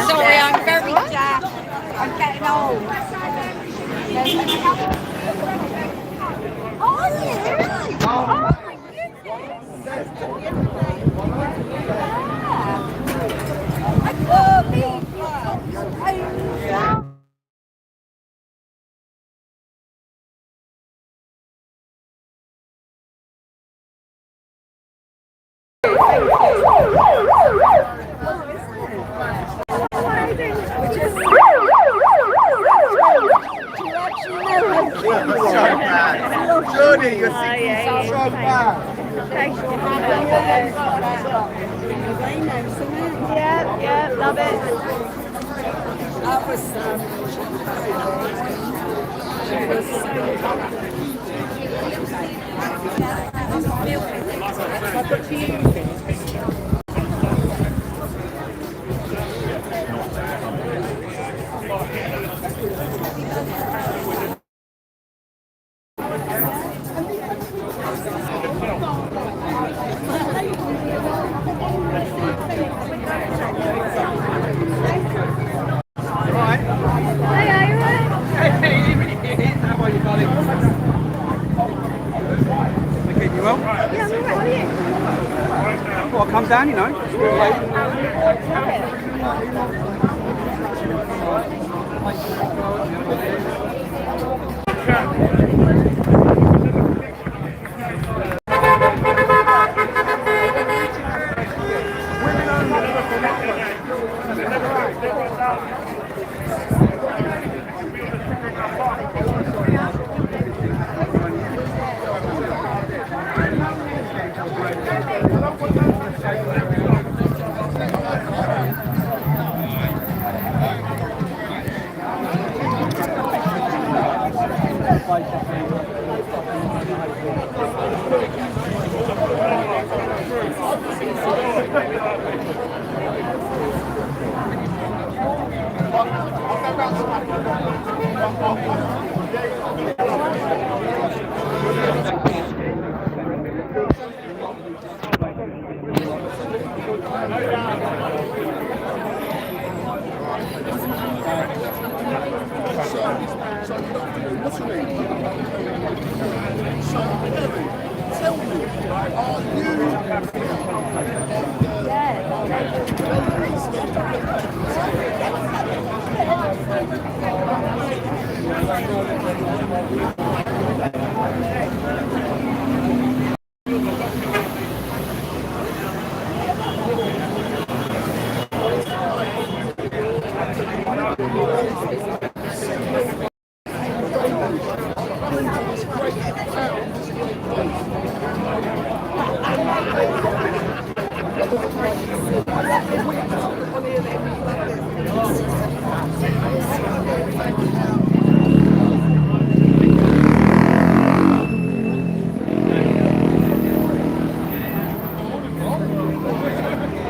Sorry, I'm very I'm getting old. Oh, yeah. Oh, my goodness. Judy, you're singing so bad. Yeah, love it. Well, I'll come down, you know.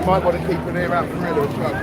Might want to keep an ear out for Rilla as well.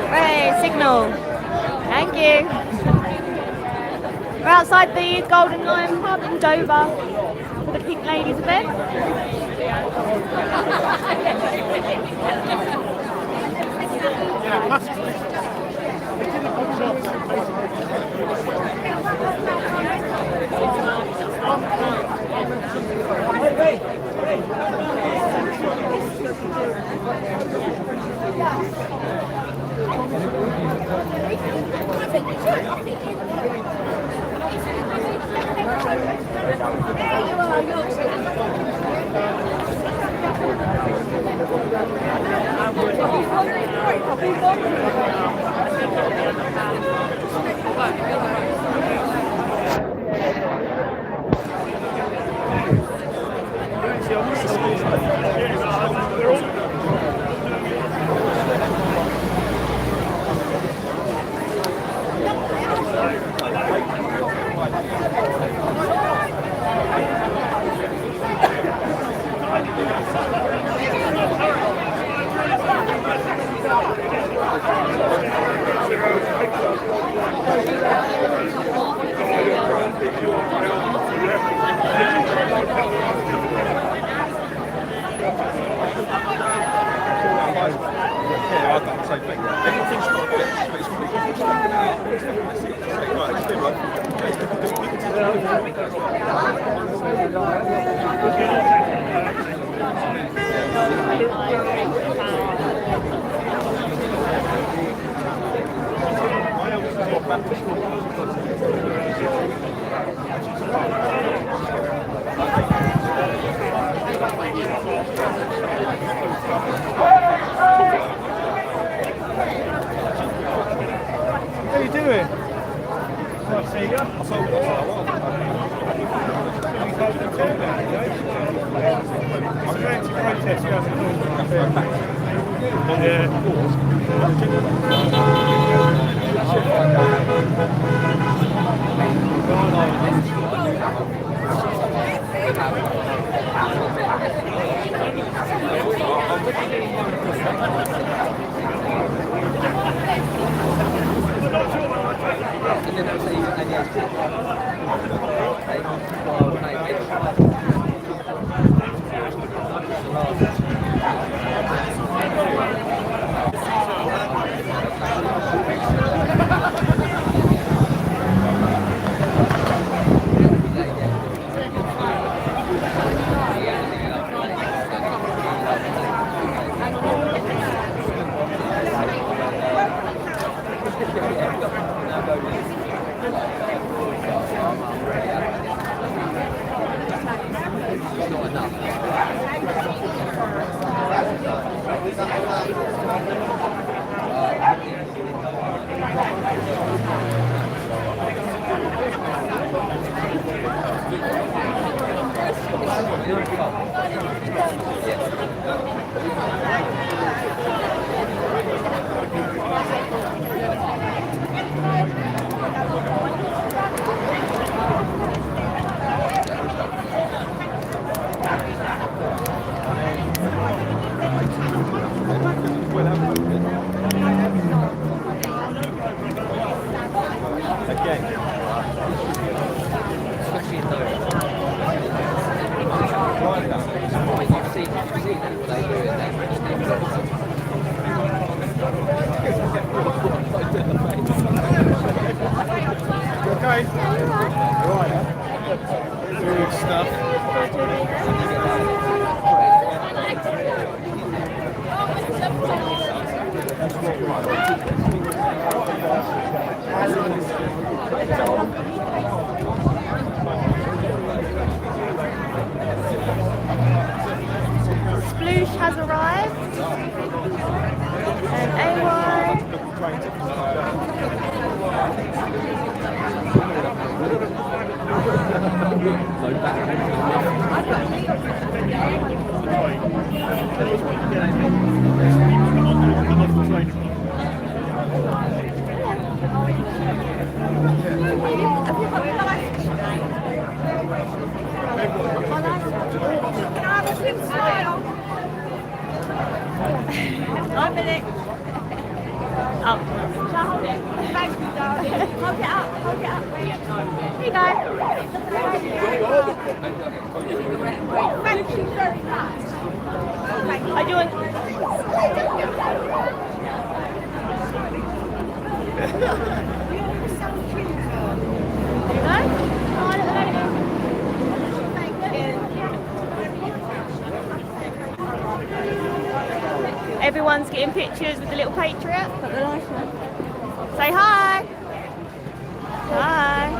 Hey, signal. Thank you. We're outside the Golden Lion pub in Dover for the Pink Ladies event. How you doing? Nice to see you. I saw you. I'm going to protest you as Sploosh has arrived. I'm in it. Oh. Shall I hold it? Thank you, darling. Hold it up, hold it up. Here you go. Thank you very much. Are you doing? Everyone's getting pictures with the little Patriot. Say hi. Hi.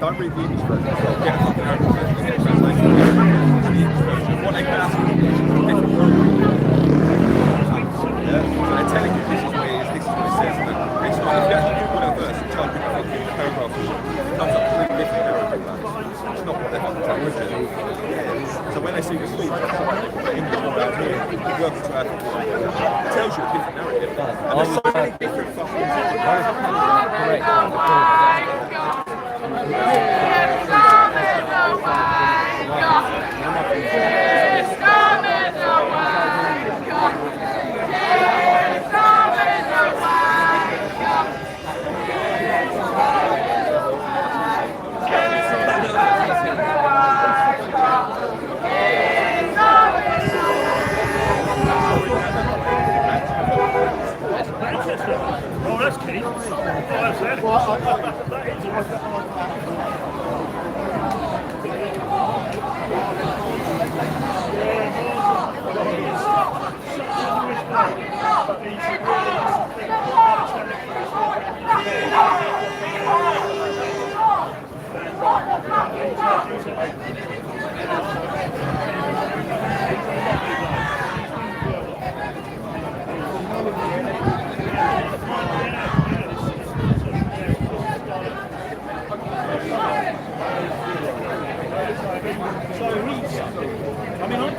Don't read the English version. Get a fucking Arabic version. Get a translation. The English version. What they can ask you is different programs. So they're telling you this is what it is, this is what it says. And this one, if you actually Google that verse and type in the fucking paragraph, it comes up completely different in Arabic. It's not what they're fucking telling you. So when they see the speech, it's like the English one down here, you work to Arabic. It tells you a different narrative. And there's so many different fucking Oh, that's key. Oh, that's it. So he's coming on.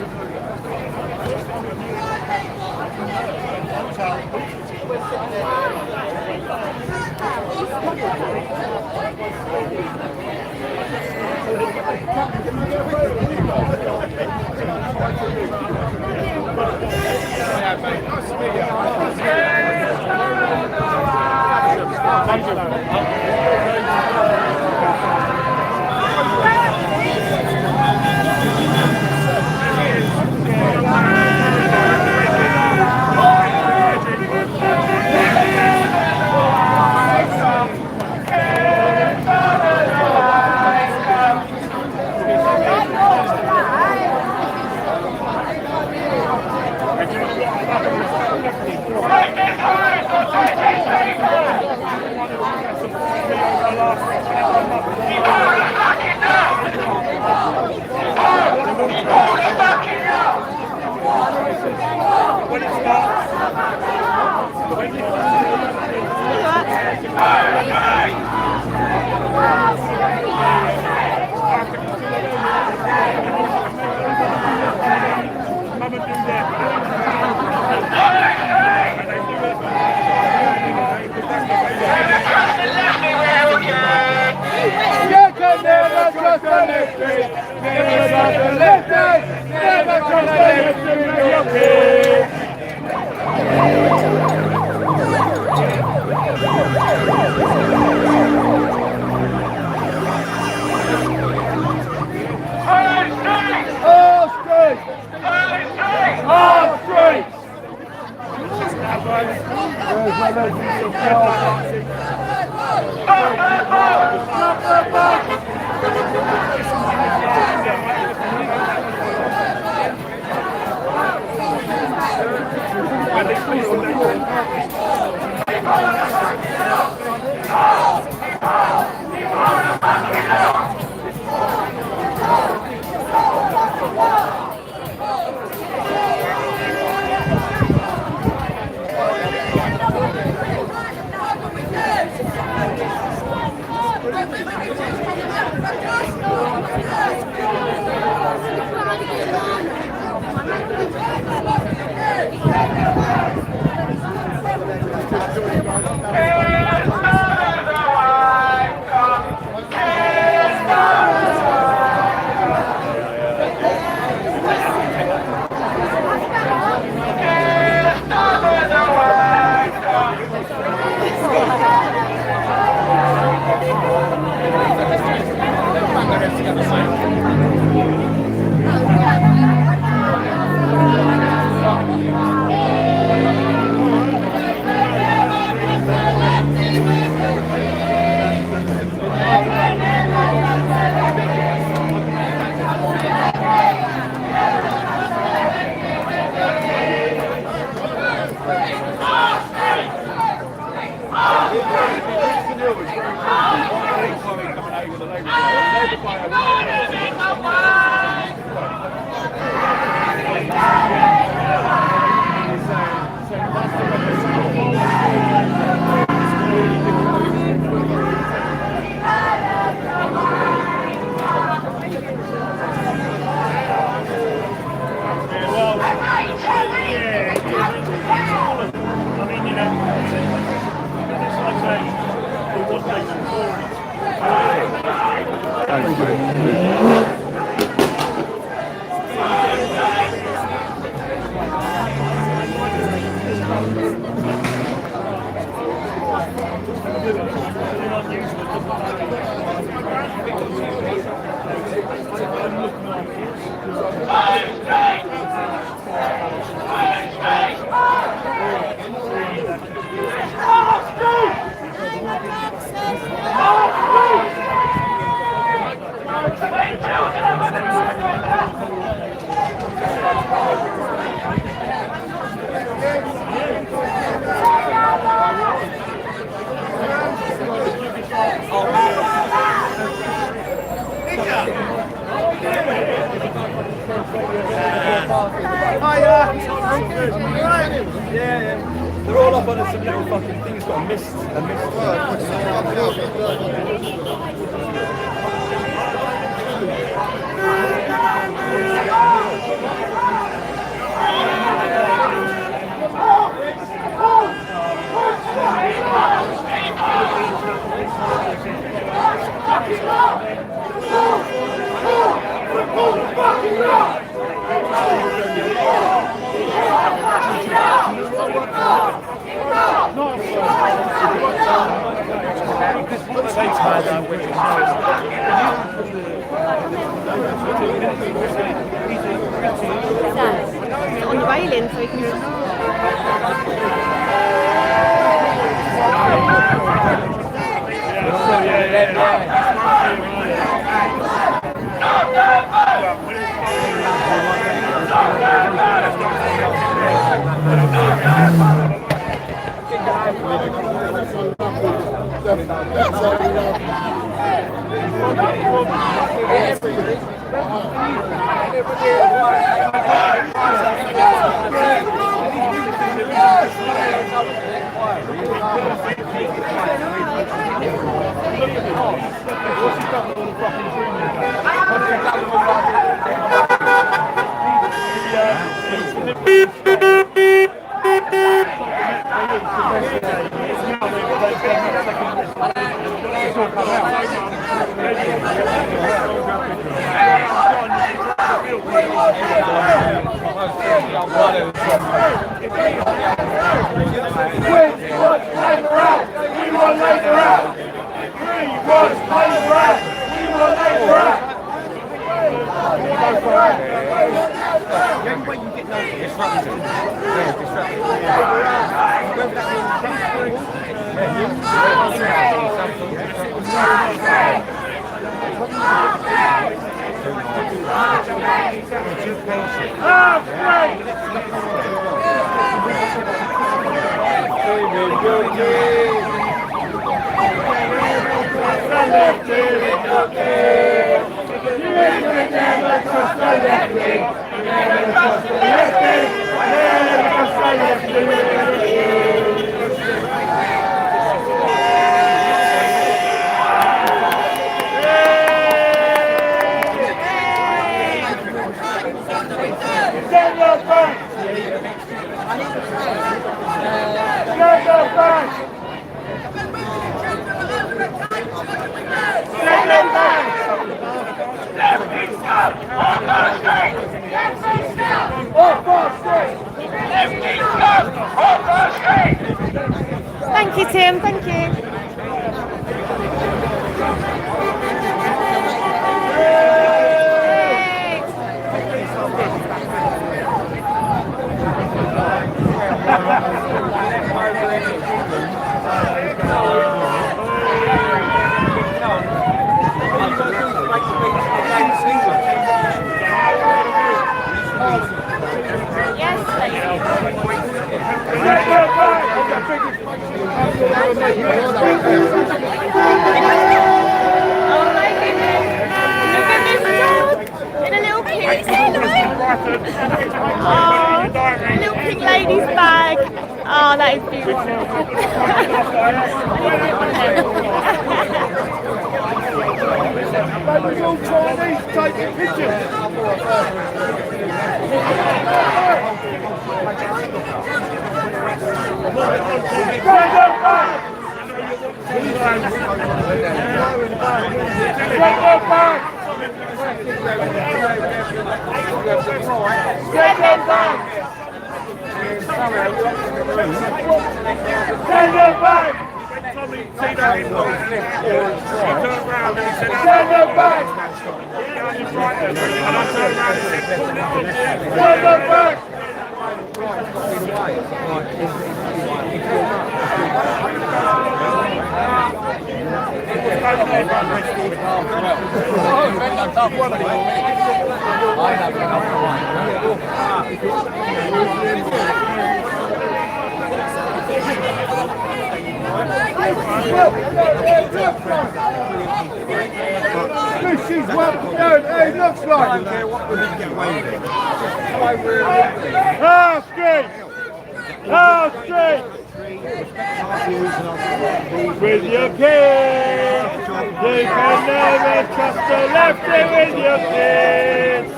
Yeah. They're all up on some little fucking things got a mist. On the railing so we can... Thank you, Tim. Thank you. In a little pink, a little pink lady's bag. Oh, that is beautiful. That was all Chinese taking pictures. Stand up back! Stand up back! Stand up back! Stand up back! Stand up back! Stand up back! This is what it looks like. I don't care what we get away with. Half straight! Half straight! With your kids, you can never trust a lefty with your kids.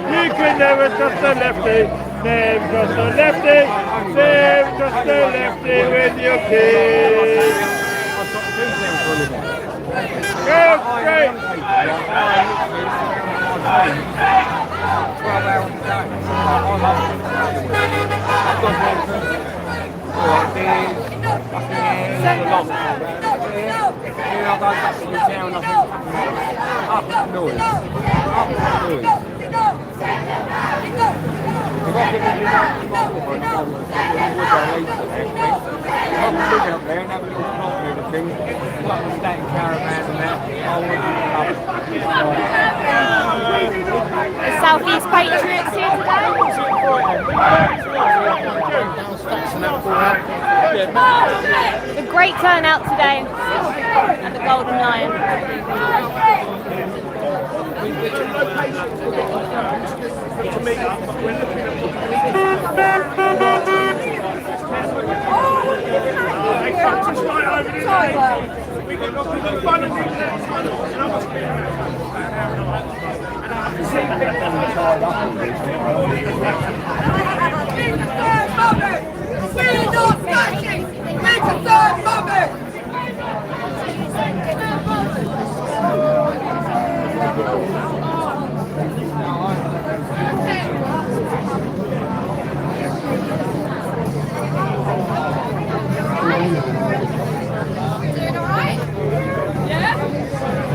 You can never trust a lefty. Never trust a lefty. Never trust a lefty with your kids. The Southeast Patriots here today. A great turnout today at the Golden Lion.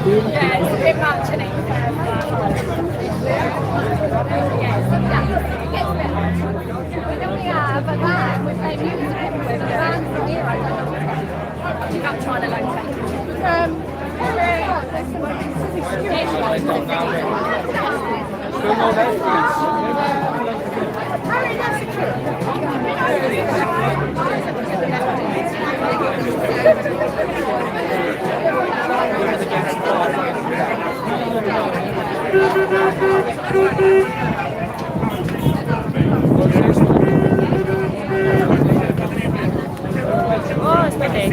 Yeah, it's a bit much, isn't it? We normally have a van, we play music everywhere, but the van's not here, I don't know what's going on. You're not trying to locate. Oh, it's windy.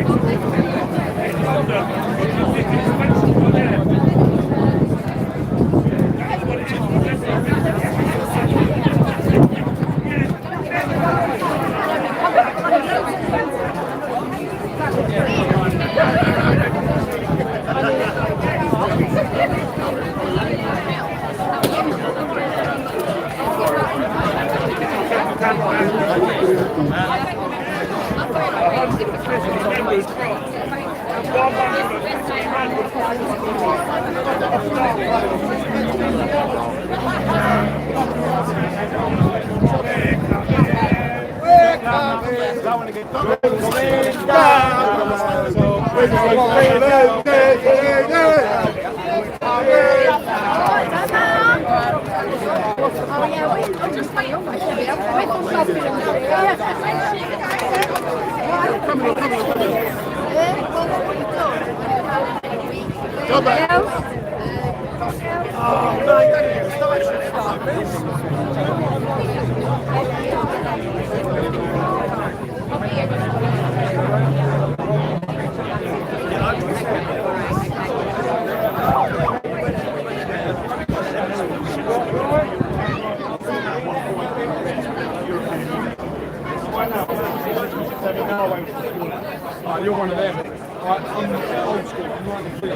You're one of them. Right, I'm old school. I'm 93.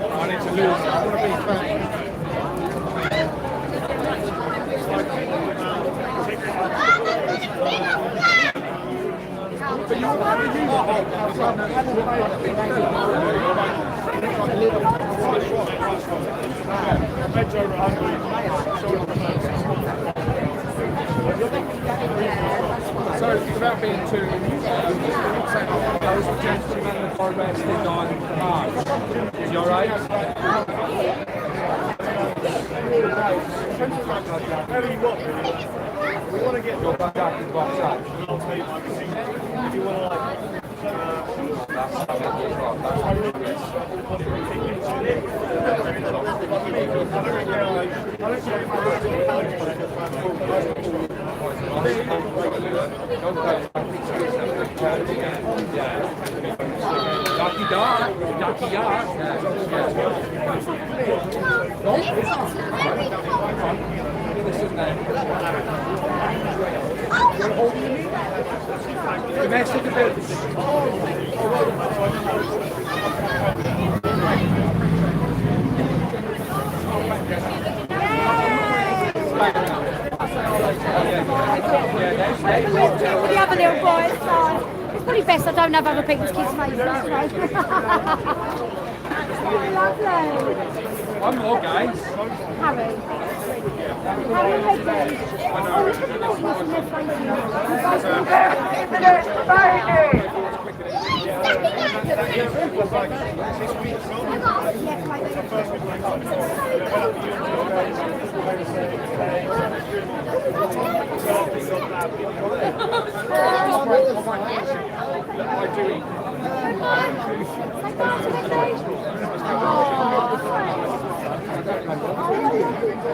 I need to lose. I want to be fat. So without being too those gentlemen and photographs did on March. Is you alright? We want to get your back up and box up. I'll tell you my thing. If you want to Ducky Dog. This is Domestic ability. The other little boy, it's fine. It's probably best I don't have other people's kids' faces. Lovely. One more, guys. Harry. Harry Redden. Oh, look at the naughtiness in their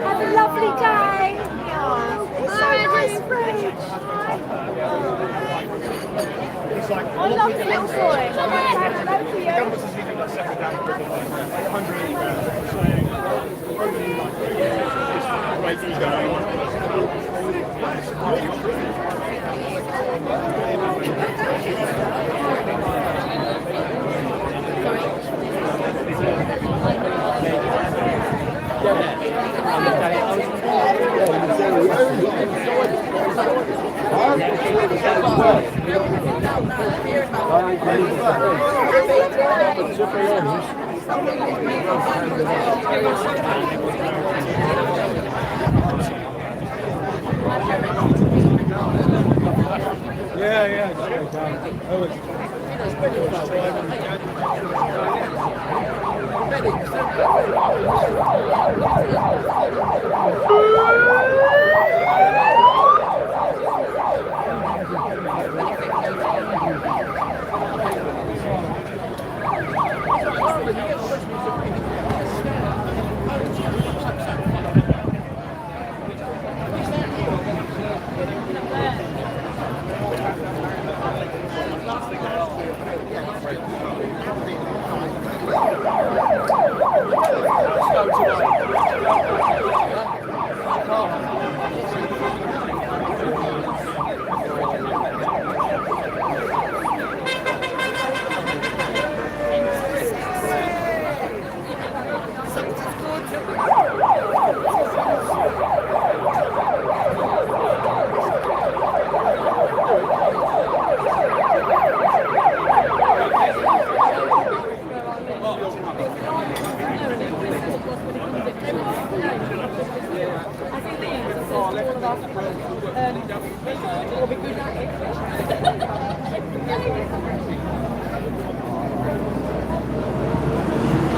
Have a lovely day. It's so nice, Bridge. I love this little boy. Hello to you.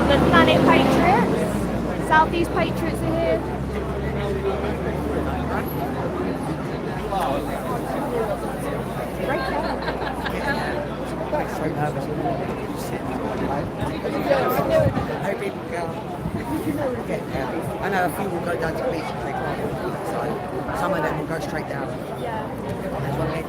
The Planet Patriots. Southeast Patriots are here. Great job. I hope people go. I know a few will go down to the beach and take part. So some of them will go straight down. Yeah. There's one there too.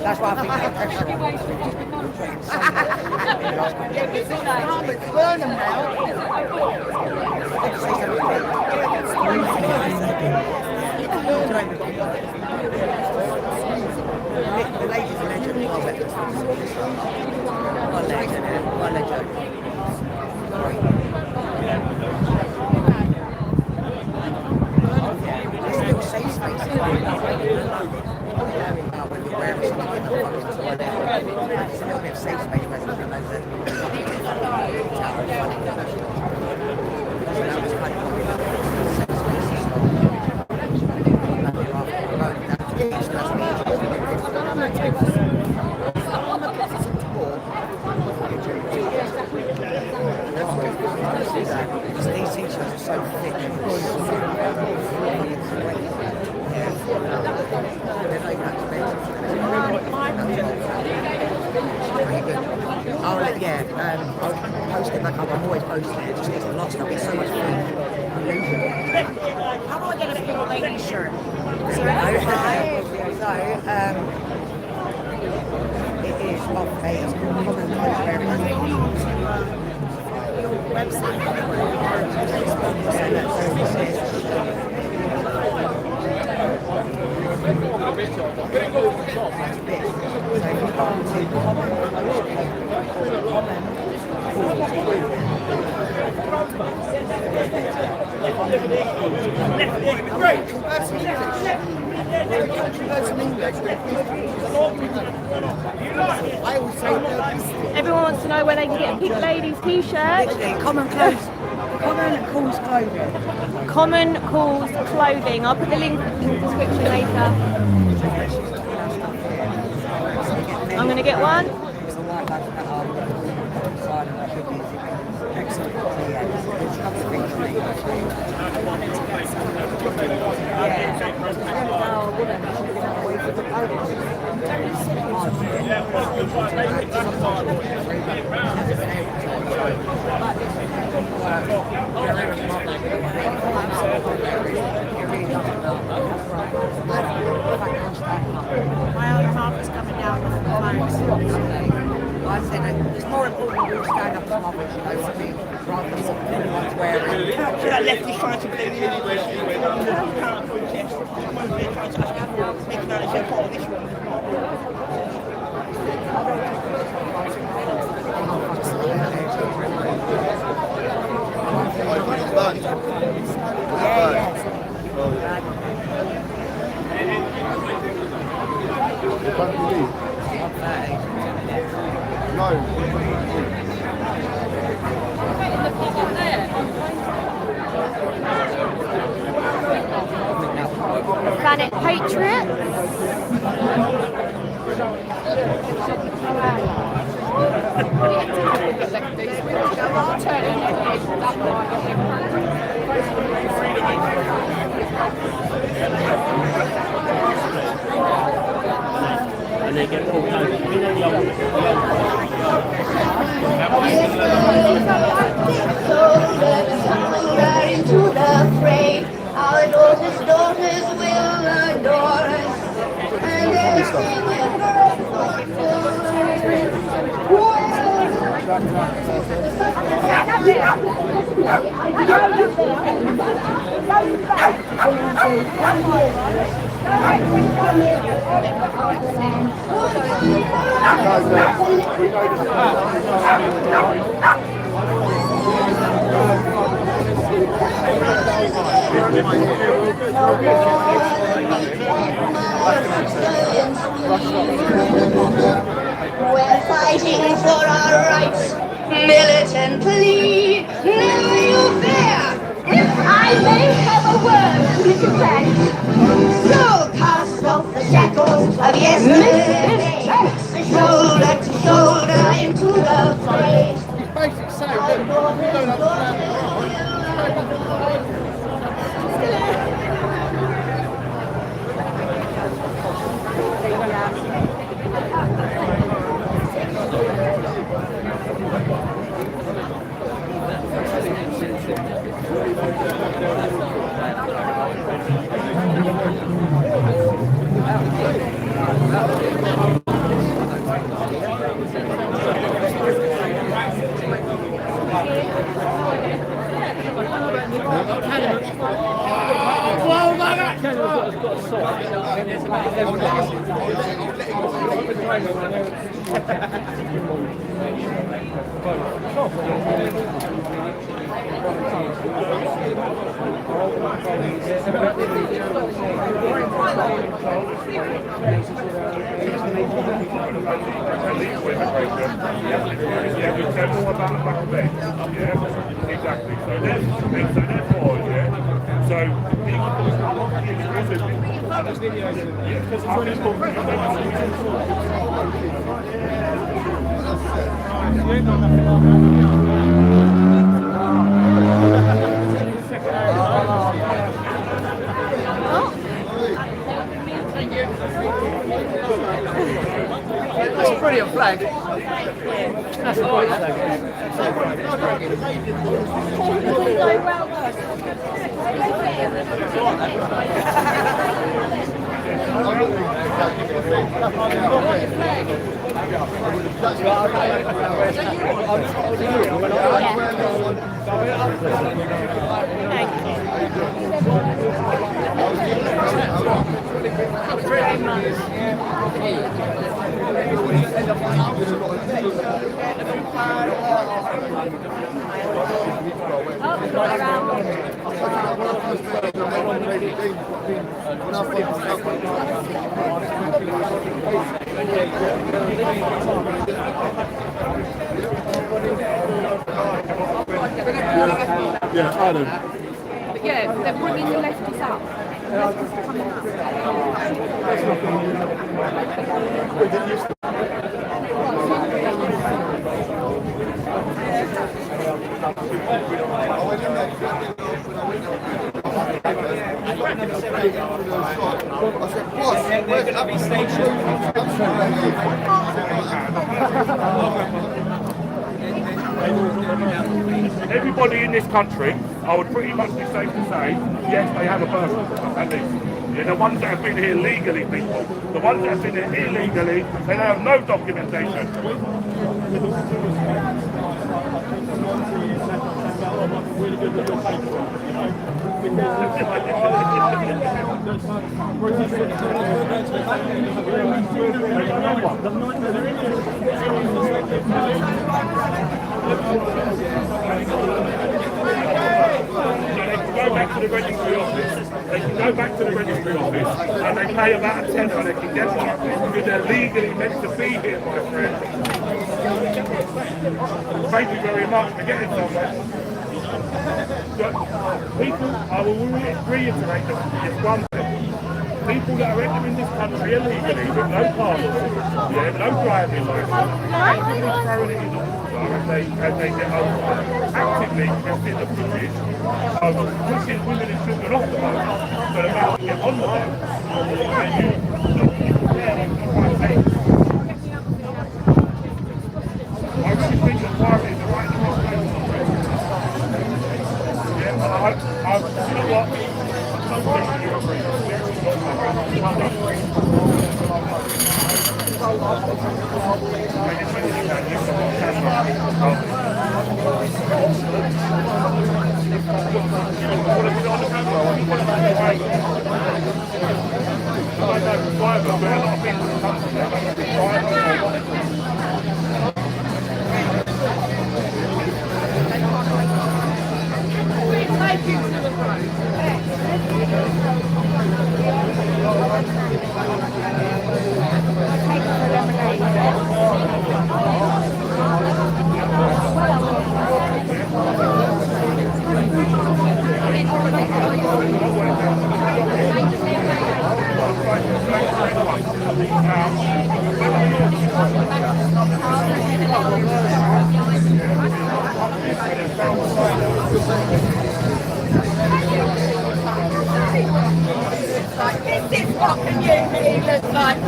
That's why I think they're pressure. Burn them now. The lady's a legend. One legend. One legend. There's still safe space. When you're wearing something in the fucking toilet, there's a little bit of safe space where there's these teachers are so thick and I'll post it back up. I'm always posting it. It just gets lost. I get so much fun. How do I get a pink lady shirt? So, it is of a common website. Everyone wants to know where they can get a Pink Ladies t-shirt. Common clothes. Common Calls Clothing. Common Calls Clothing. I'll put the link in the description later. I'm going to get one. My other half is coming down with the flags. I said it's more important to stand up to others, you know what I mean, rather than something anyone's wearing. Should I left this trying to do this? Planet Patriots. And they get pulled over. You know the old into the fray. Our daughters will adore us, and they'll sing we're fighting for our rights militantly. Never you fear, if I may have a word with your friends. So cast off the shackles of yesterday's tracks, shoulder to shoulder into the fray. Basic say, we don't understand. Yeah, we said more about the back of it. Yeah, exactly. So therefore, yeah. So That's a brilliant flag. That's all right. Yeah, Adam. But yeah, they're bringing the lefties up. Lefties coming up. Everybody in this country, I would pretty much be safe to say, yes, they have a birth certificate, at least. Yeah, the ones that have been here legally, people. The ones that have been here illegally, they have no documentation. Go back to the registry office. They can go back to the registry office and they pay about a tenner and they can get one because they're legally meant to be here, my friend. Thank you very much for getting somewhere. People, I will reiterate this one thing. People that are entering this country illegally with no passport, yeah, no driving license, actively throwing it in the water as they get over, actively pressing the footage of pushing women and children off the boat so that they can get on the boat. And you look there and quite safe. I really think the pirate is the right place. Yeah, and I you know what? I don't think you agree. This is what the UK looks like.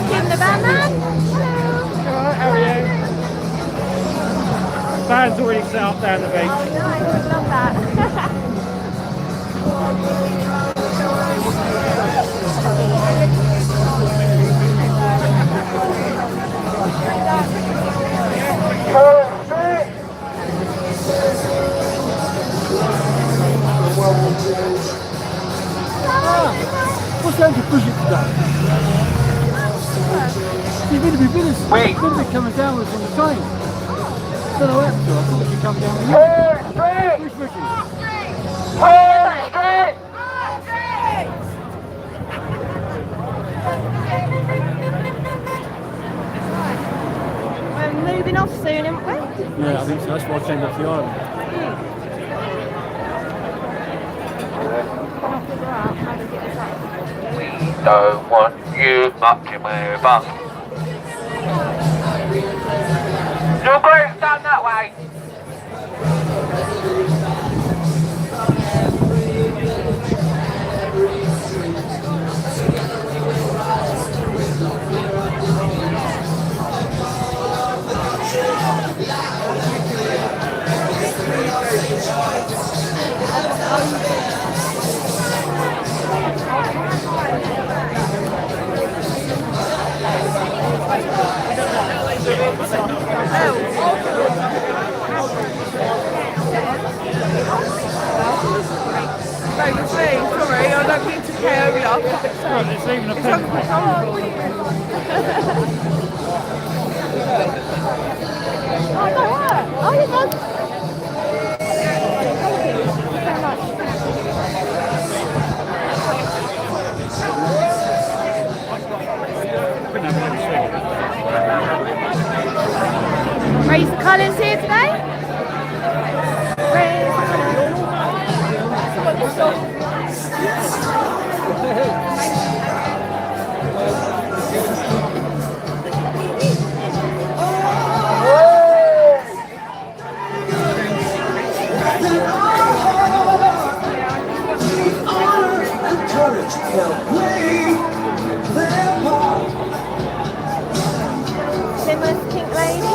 Kim the Batman. Alright, how are you? Van's already set up down the beach. Oh, nice. I love that. What's going to push it today? You're going to be finished. Wait. You're going to be coming down with us on the train. I don't know what happened to her. I thought she'd come down with you. Who's pushing? We're moving off soon, aren't we? Yeah, I think so. That's why I came up to the island. We don't want you mucking with us. Sorry, I don't mean to carry you. It's even a pink. Oh, you're done. Raise the colours here today. Raise the Courage will play their part. Similar pink lady.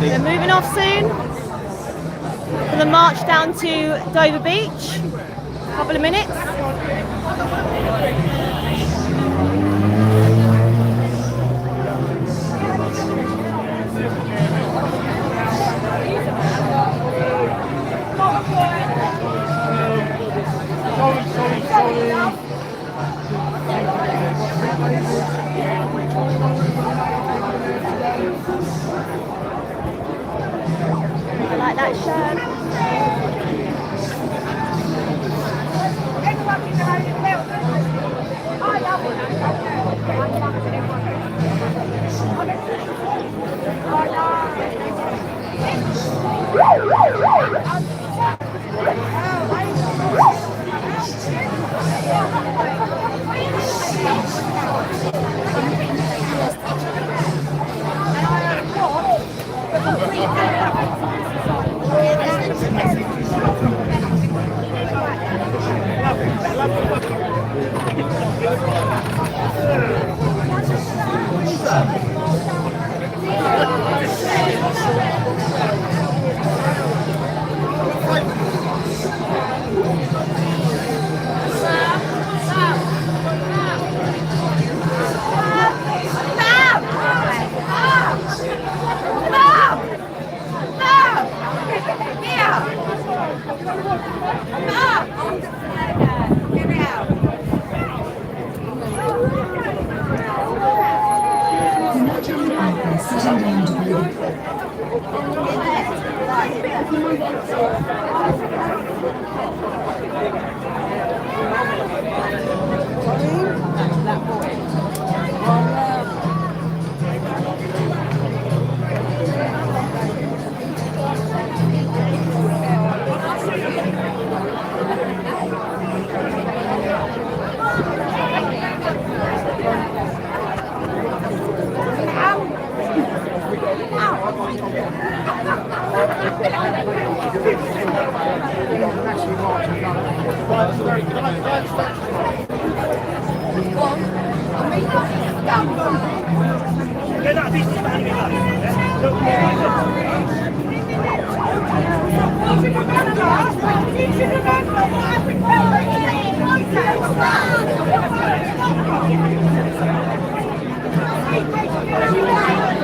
They're moving off soon for the march down to Dover Beach. A couple of minutes. I like that shirt.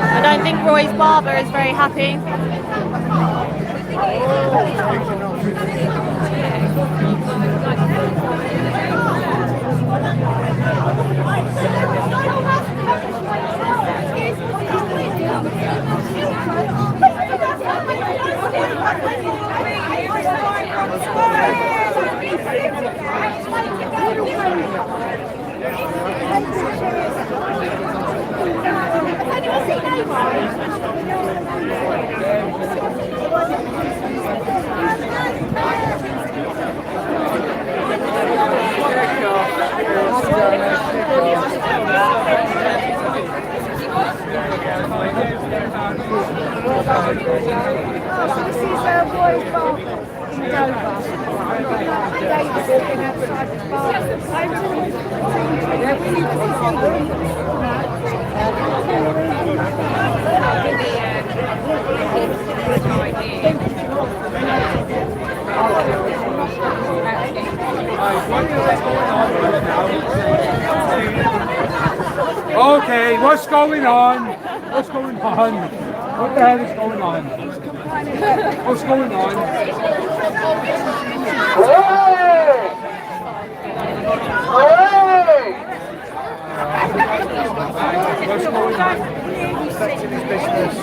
I don't think Roy's barber is very happy. This is Boys Bar in Dover. Dave's sitting outside this bar. Okay, what's going on? What's going on? What the hell is going on? What's going on? What's going on? Protecting his business.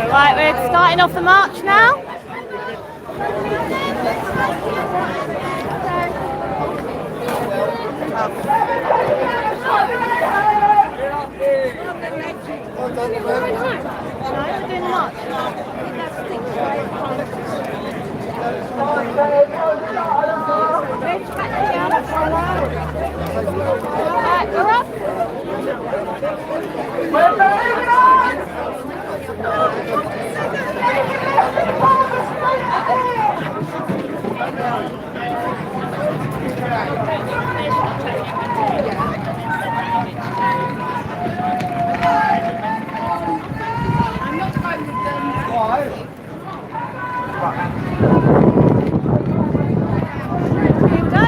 Right, we're starting off the march now. Right, we're up. I'm not going with them. Here we go.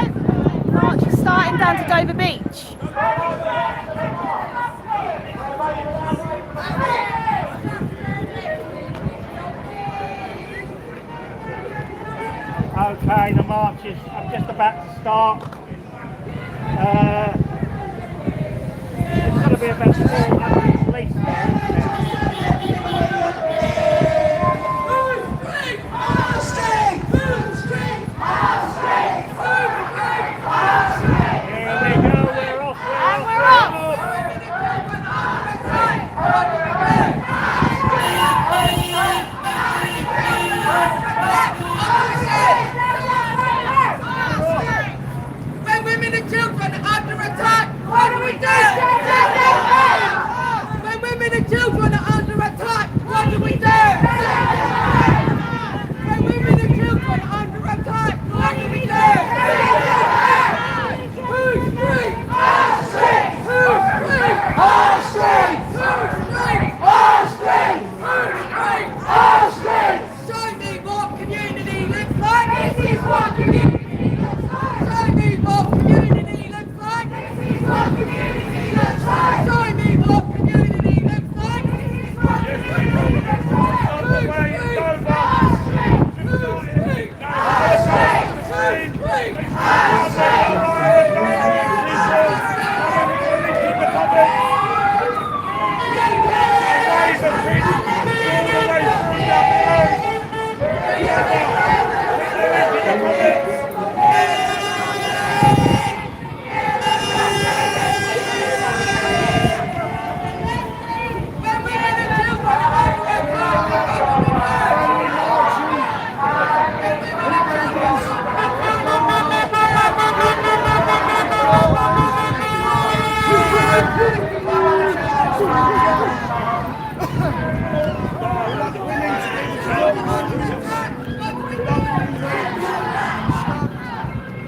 March is starting down to Dover Beach. Okay, the march is just about to start. It's going to be about 400 police there. Here we go, we're off, And we're off. When women and children are under attack, what do we do? When women and children are under attack, what do we do? When women and children are under attack, what do we do? Who's free? Our street! Who's free? Our street! Who's free? Our street! Who's free? Our street! Show me what community looks like! This is what community looks like! Show me what community looks like! This is what community looks like! Show me what community looks like! This is what community looks like! Who's free? Our street! Who's free? Our street! Who's free? Our street!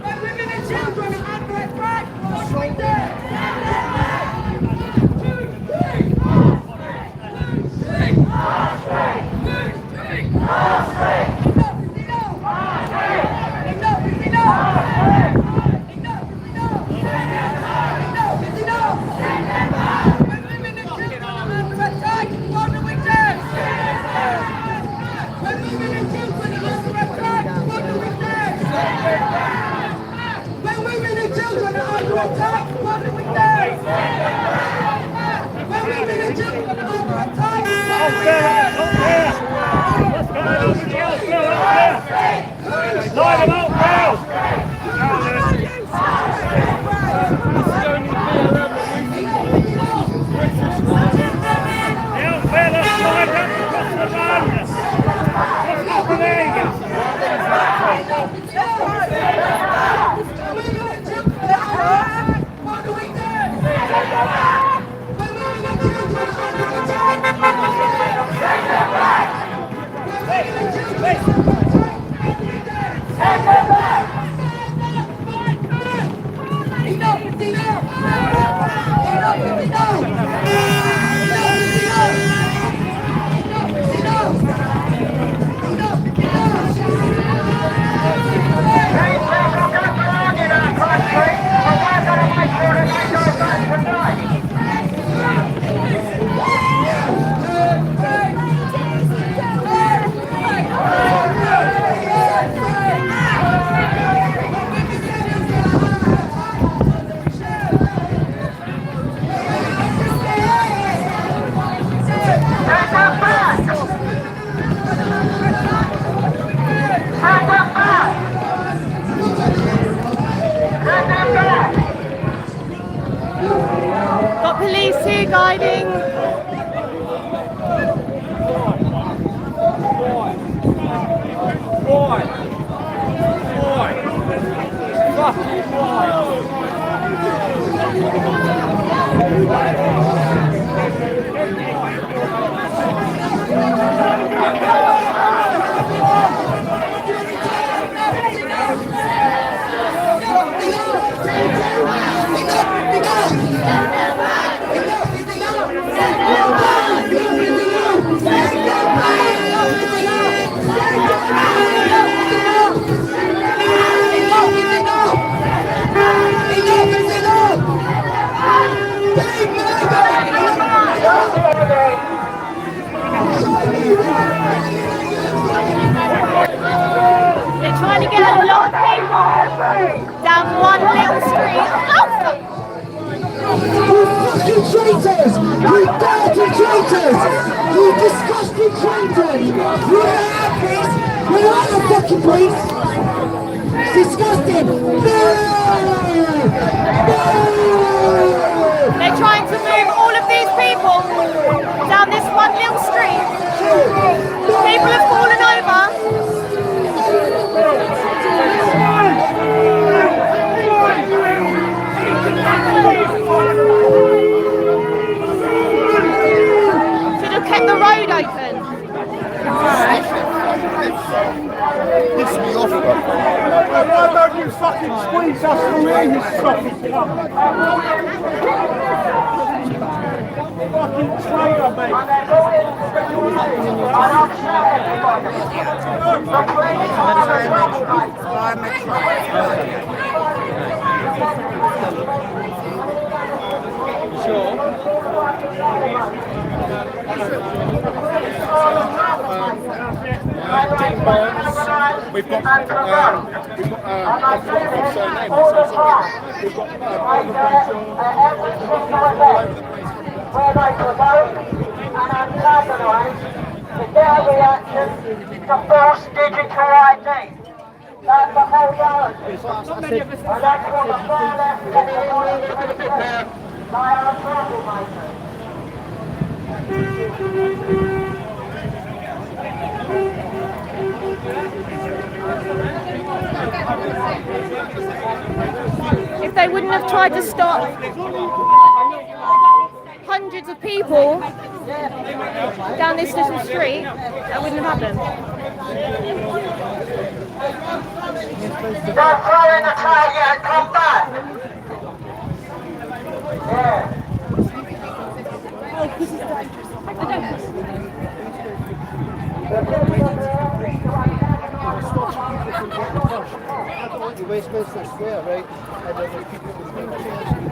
When women and children attack, what do we do? When we've been under attack, What's going on with the old girl up there? Line them up, girls! The old fella's lined up across the run! What's happening? what do we do? Got police here guiding. Why? Fucking why? They're trying to get a lot of people down one little street. You fucking traitors! You dirty traitors! You disgusting traitors! We're not our police! We're not the fucking police! Disgusting! No! No! They're trying to move all of these people down this one little street. People have fallen over. Should have kept the road open. Piss me off. Why don't you fucking squeeze us through here, you fucking cunt? Fucking traitor, mate. We've got surname. We've got where they provoke and antagonise to get a reaction to false digital ID. That's the whole narrative. And that's what the far left and the illegal they are troublemakers. If they wouldn't have tried to stop hundreds of people down this little street, that wouldn't have happened. Don't throw in the towel yet, come back! Yeah. Westminster Square, right? And then there's people with wheelchairs and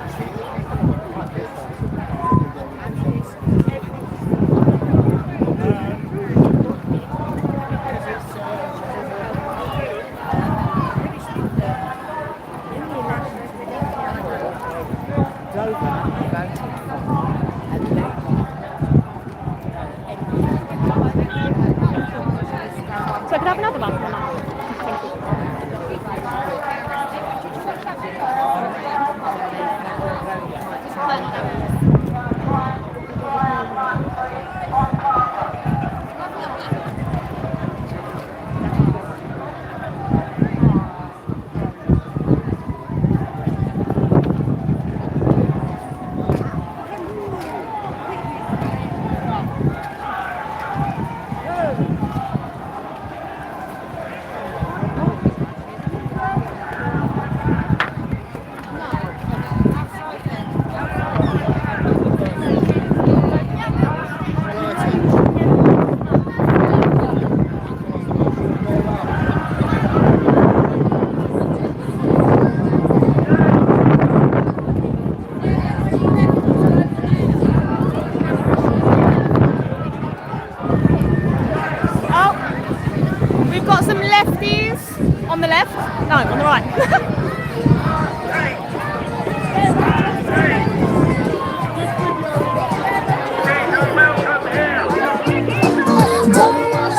the left? No, on the right.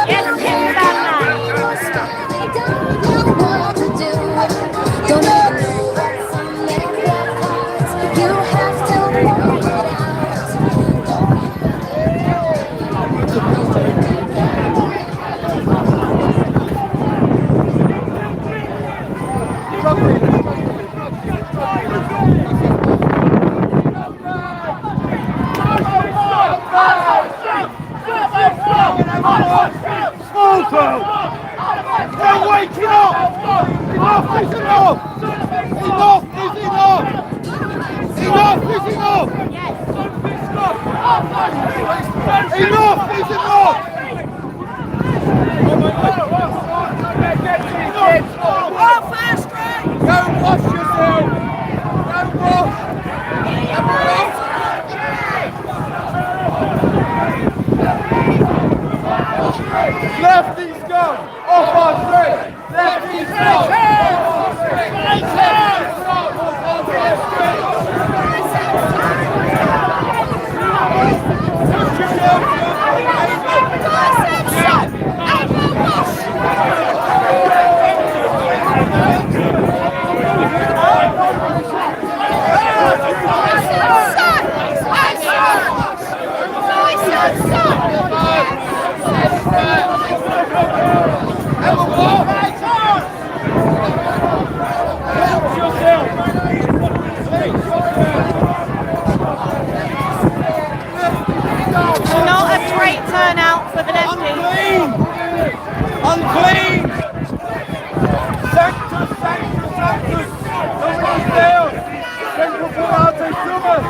Yes, Tim Banner. Don't even know what's on their cards. You have to work it Small they're waking up! Enough is enough! Enough is enough! Enough is enough! Enough is enough! Go wash yourself! Go wash! Lefties go! Off our street! Lefties go! Off our street! Not a great turnout for the lefties. Unclean! Sanctus, Sanctus, Sanctus! Nobody's down! Central Portante Summers!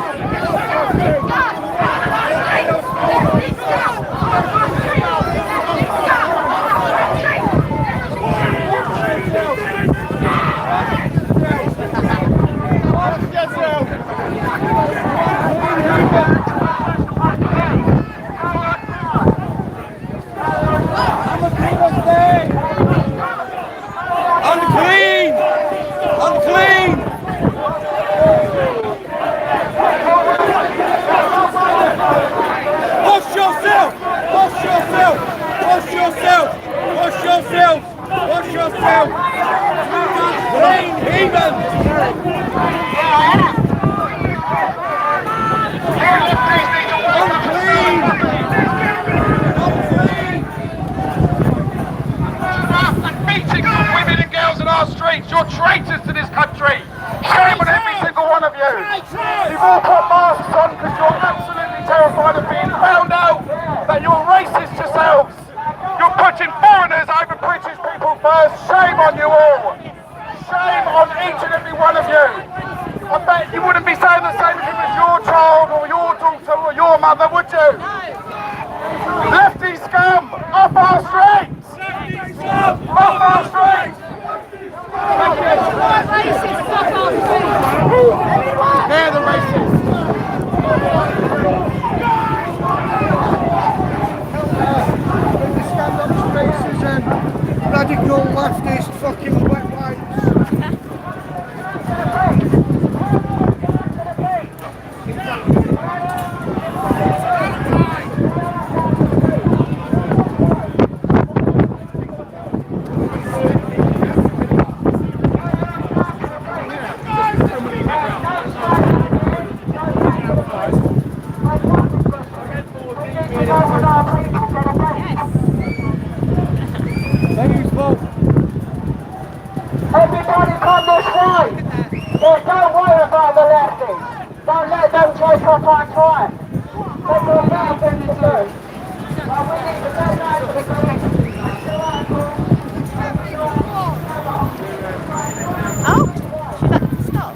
Unclean! Unclean! Wash yourself! Wash yourself! Wash yourself! Wash yourself! Wash yourself! Clean heathen! Unclean! Beating women and girls in our streets. You're traitors to this country. Shame on every single one of you. You've all put masks on because you're absolutely terrified of being found out that you're racist yourselves. You're putting foreigners over British people first. Shame on you all. Shame on each and every one of you. I bet you wouldn't be saying the same if it was your child or your daughter or your mother, would you? Lefty scum, off our streets! Off our streets! They're the racists. Stand-up spaces and radical leftist fucking wet wipes. Everybody come this way. There's no way about the lefties. Don't let them take off our time. Take your mouth in this loop. Well, we need to go down to the green. Oh, stop.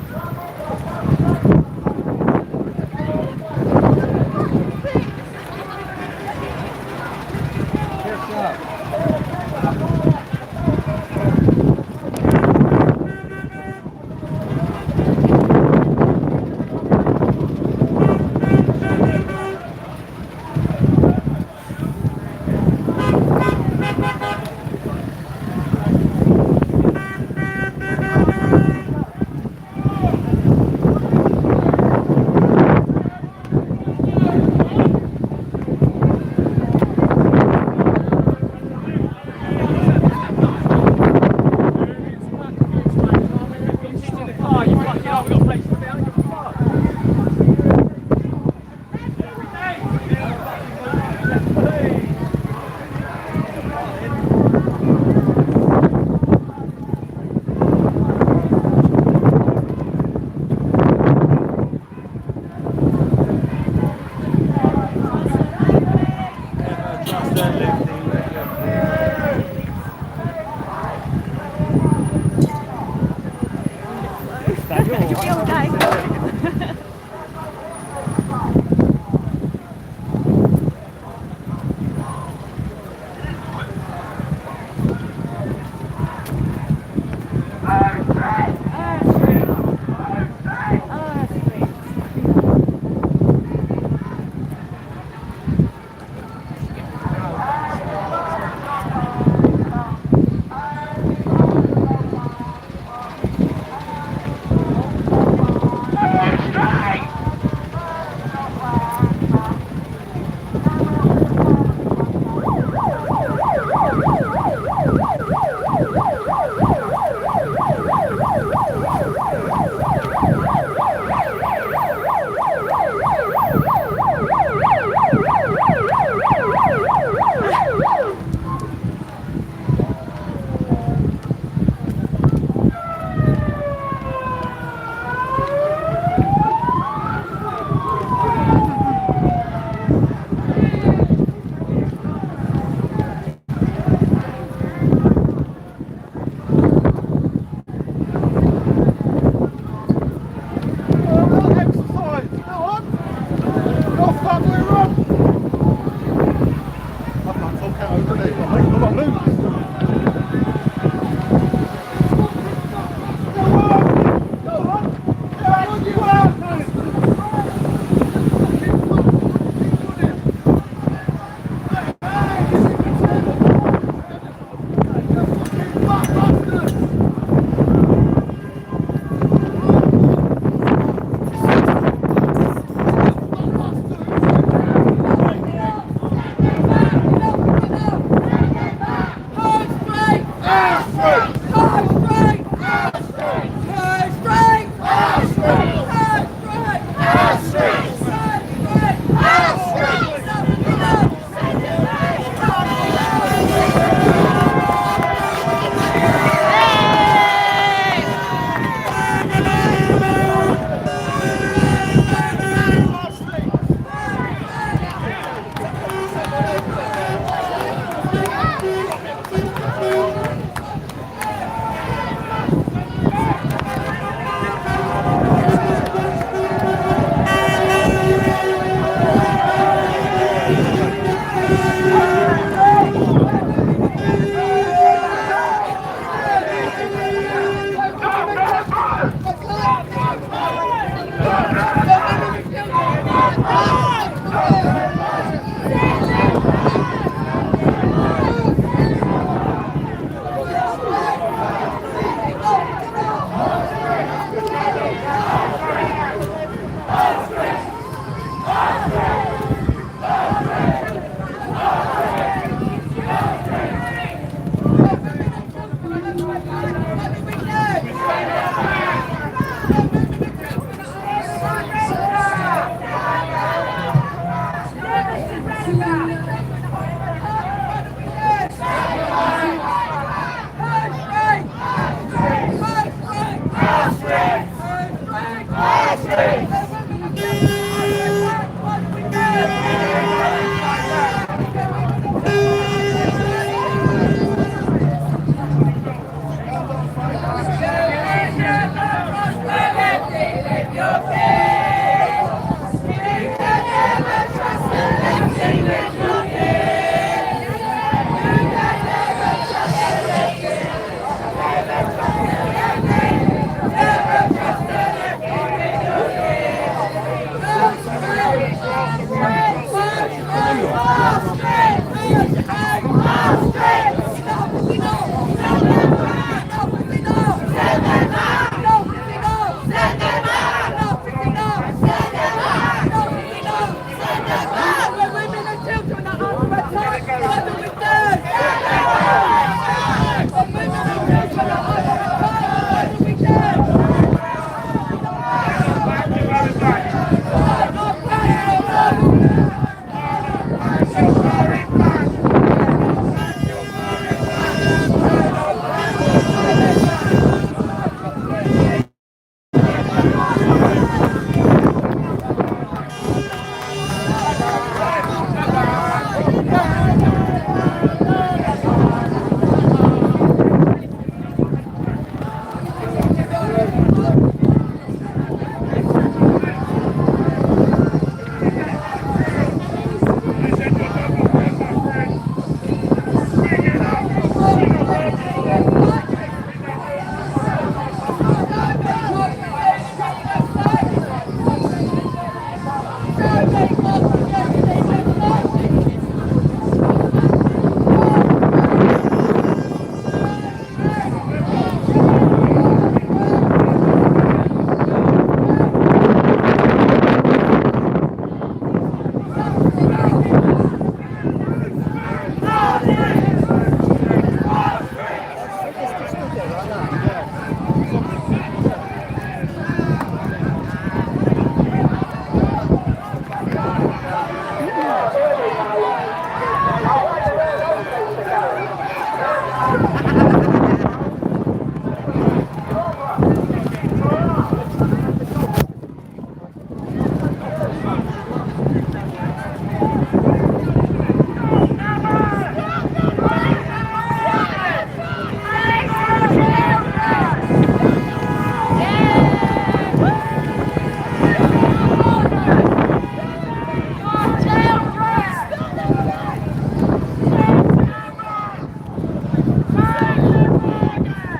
could be all day.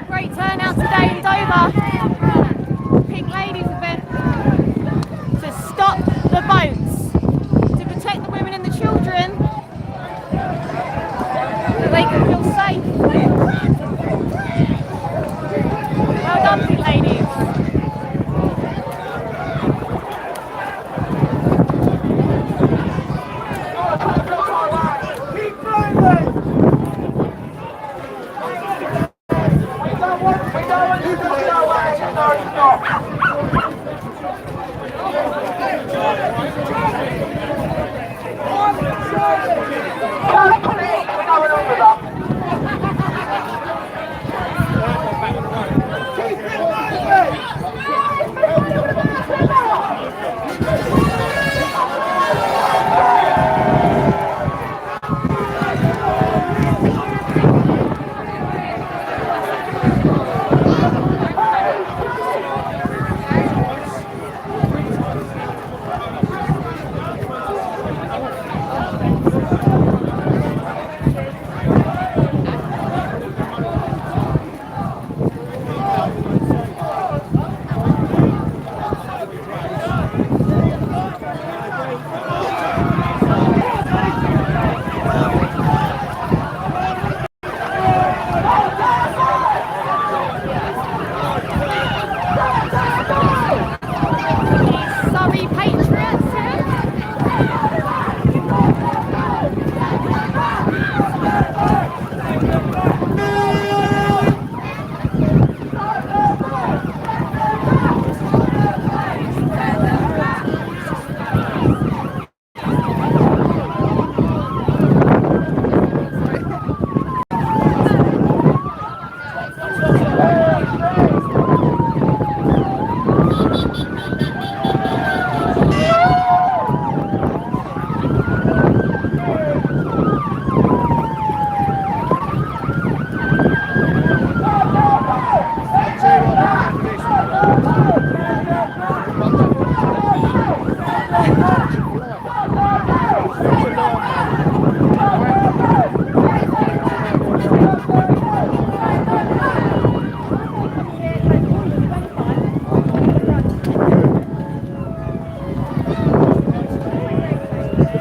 Great turnout today in Dover. Pink Ladies event to stop the boats, to protect the women and the children, so they can feel safe. Well done, Pink Ladies. Sorry, Patriots.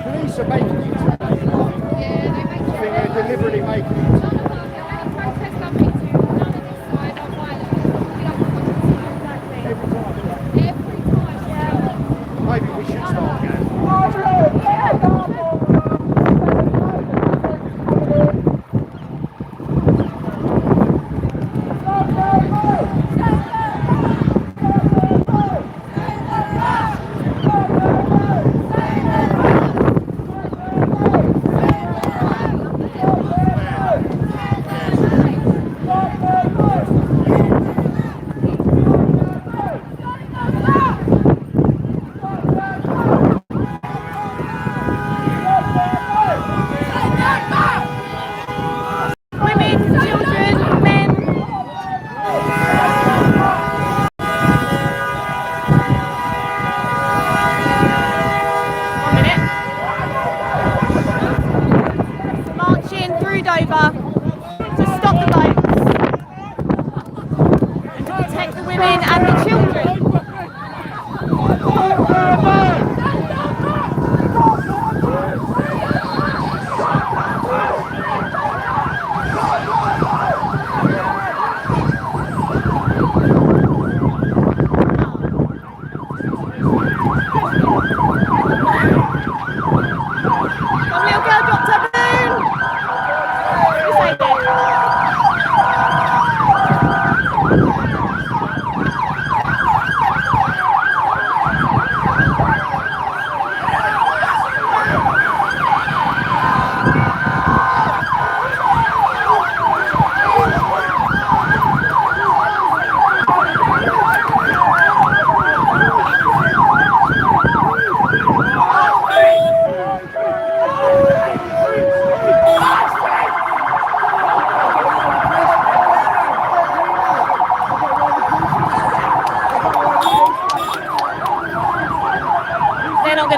Police are making it. I think they're deliberately making it. Maybe we should start again. Dover to stop the boats and to protect the women and the children. Come little girl, drop to balloon. You say that.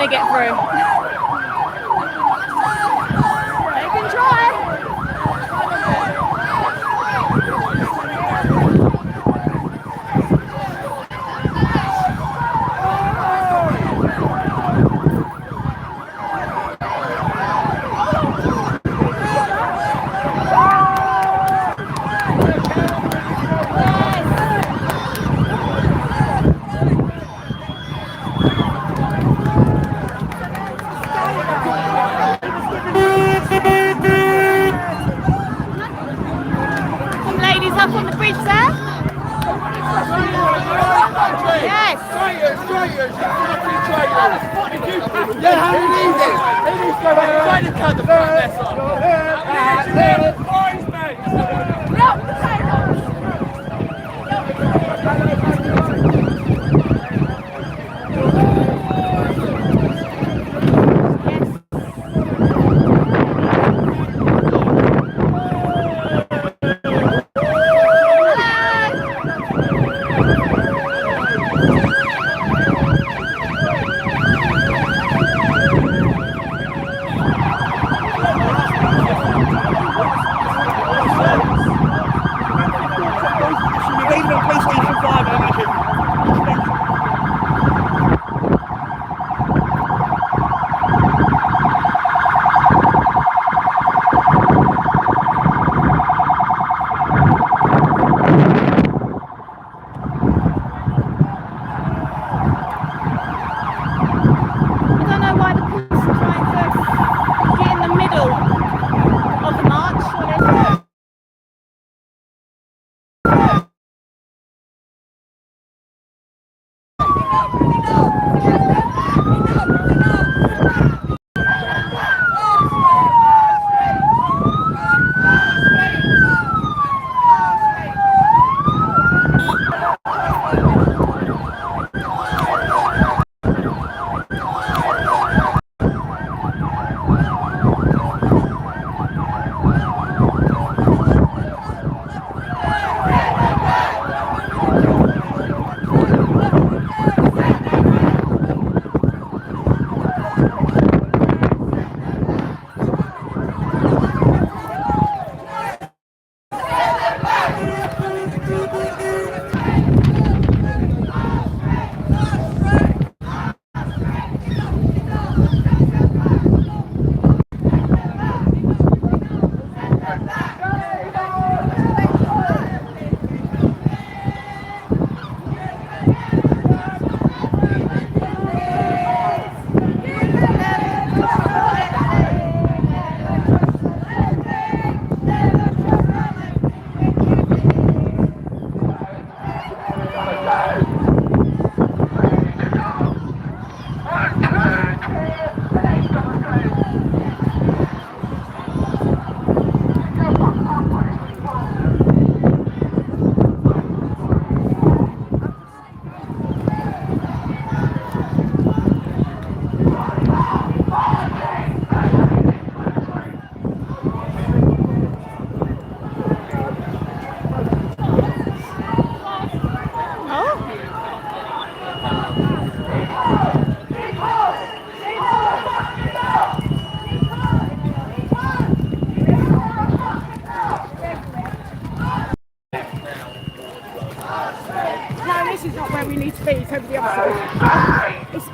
to get through. They can try. Some ladies up on the bridge there. Yes. Yeah, how did he do? Try to cut the front left side.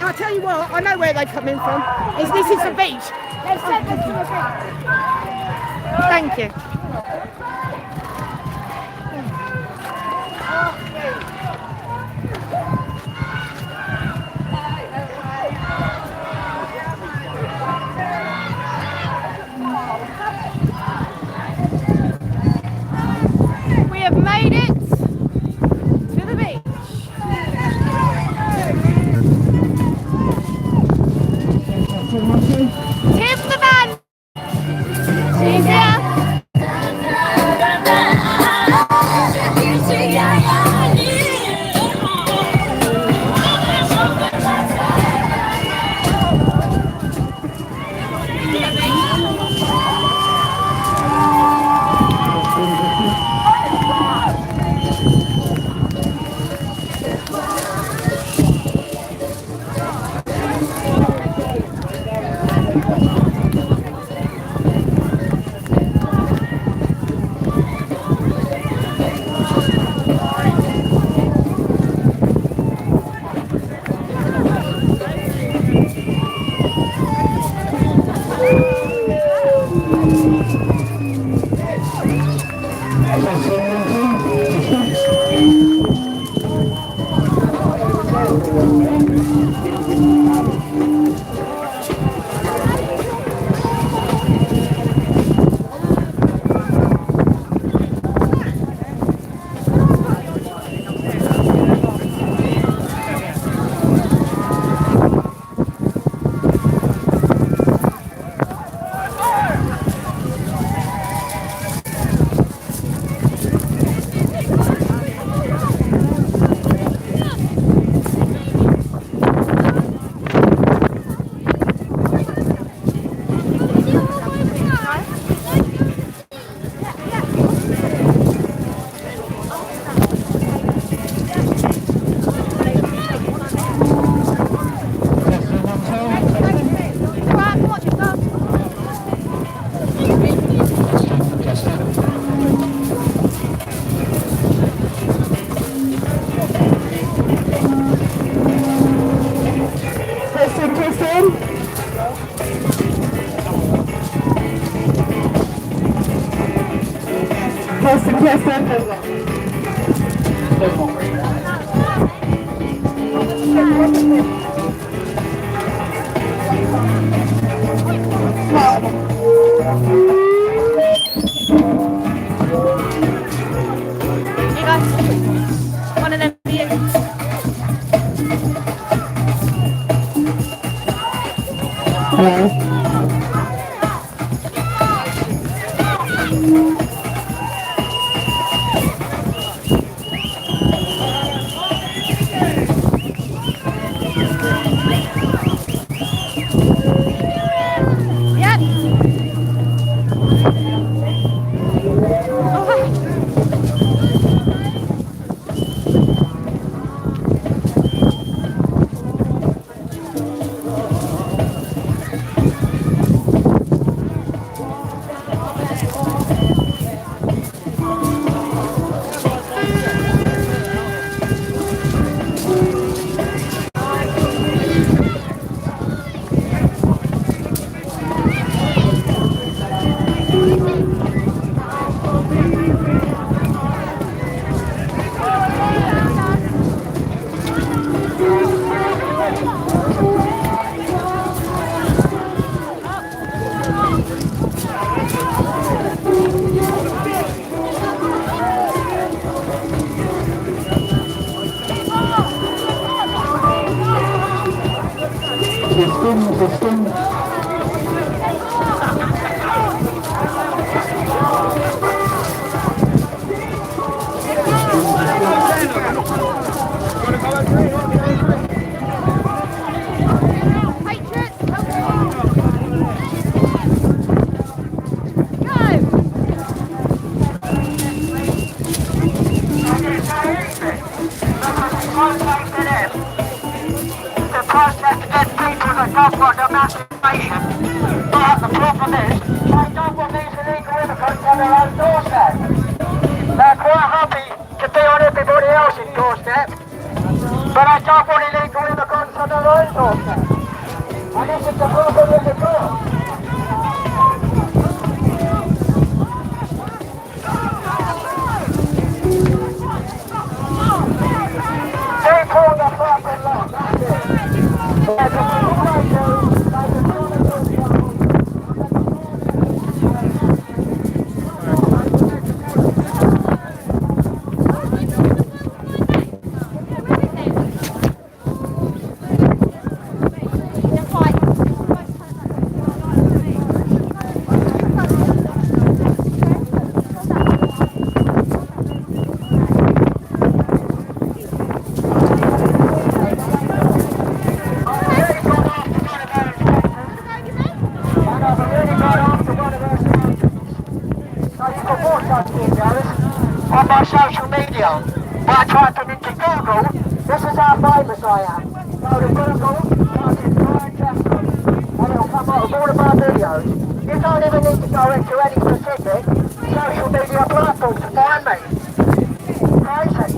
I'll tell you what, I know where they come in from. This is the beach. Let's take them to the beach. Thank you. We have made it to the beach. Tim the man! She's here! You guys, one of them for you. On my social media, but I type them into Google. This is how famous I am. Go to Google, type in Brian Jeffrey, and it'll come up with all of my videos. You don't even need to go into any specific social media platform to find me. Very loud.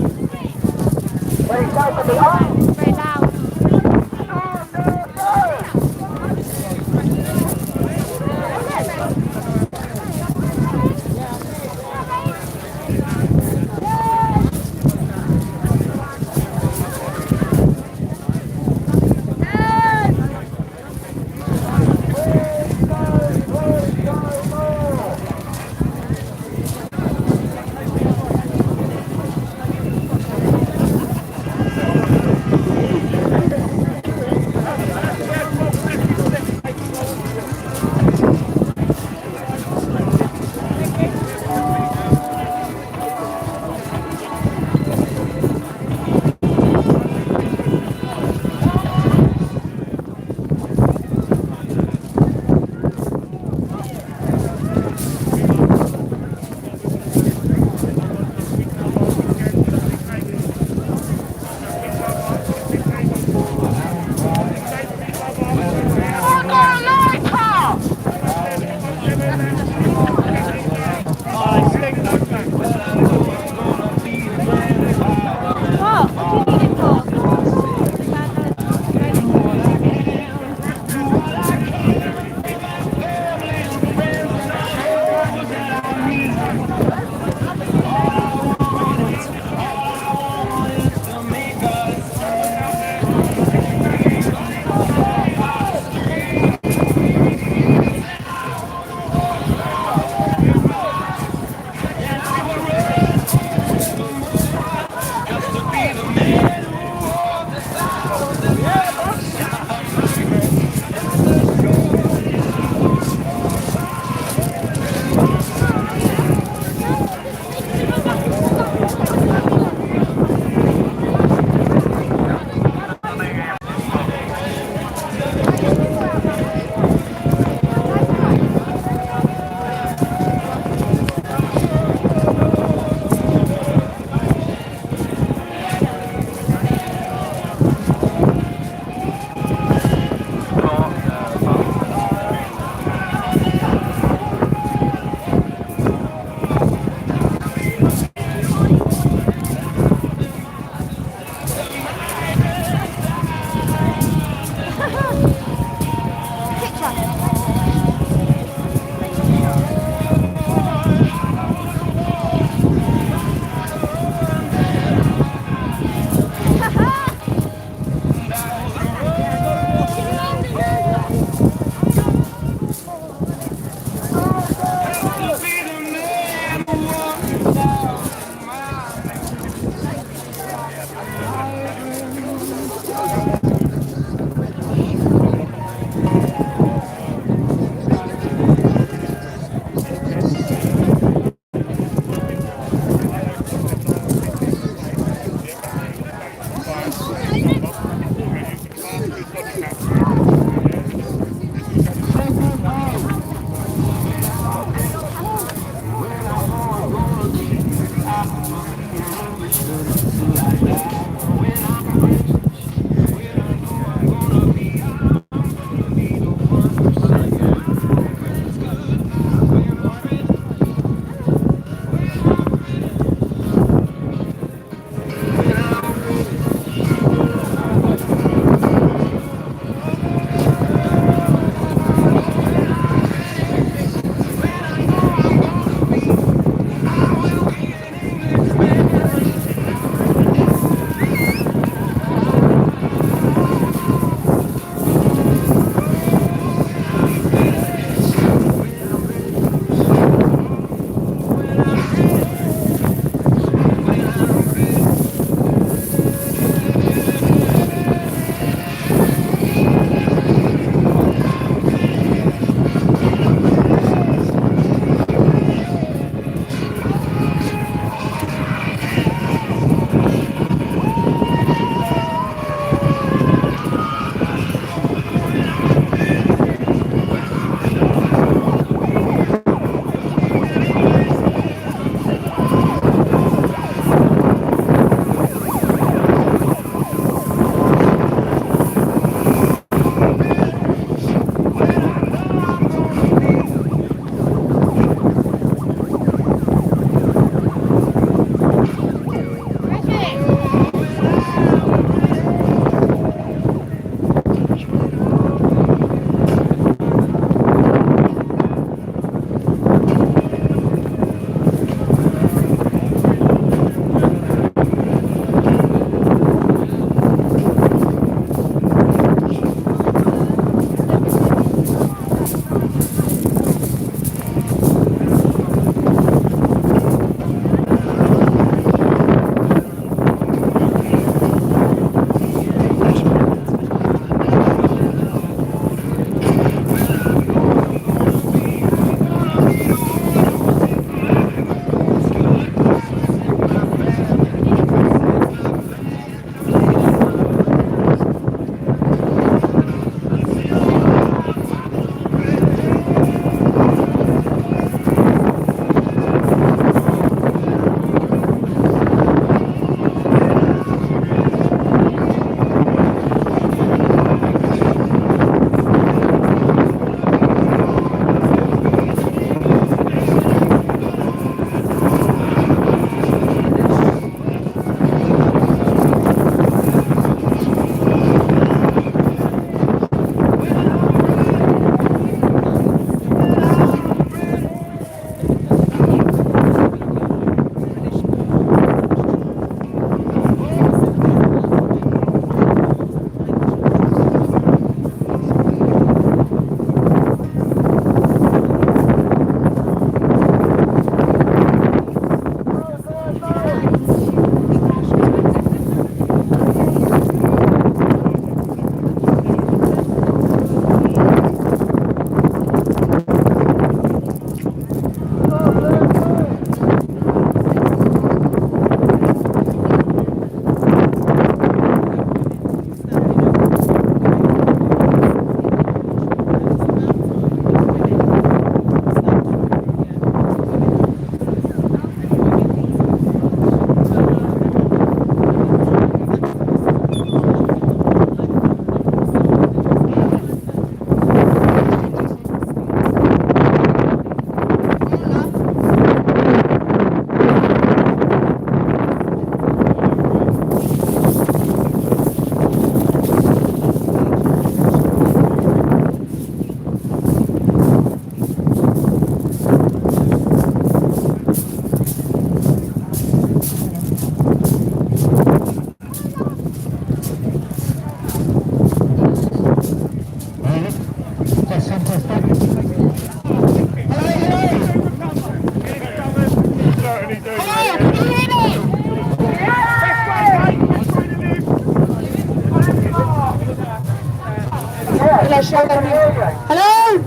Hello?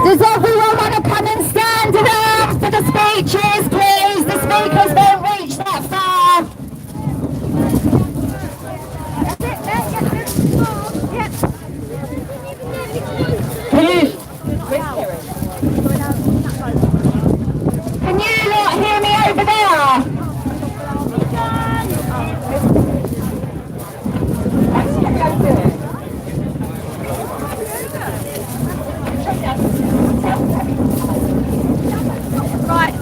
Does everyone want to come and stand up for the speeches, please? The speakers won't reach that far. Can you not hear me over there? Right.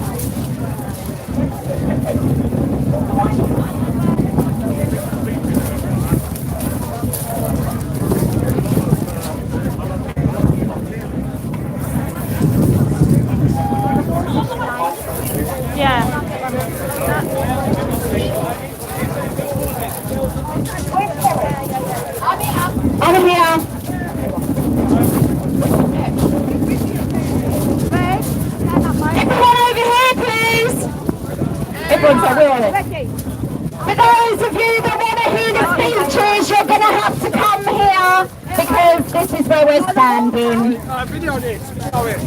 Yeah. I'm here. Everyone over here, please. Everyone's over on it. For those of you that want to hear the speeches, you're going to have to come here because this is where we're standing. Video this. Video it.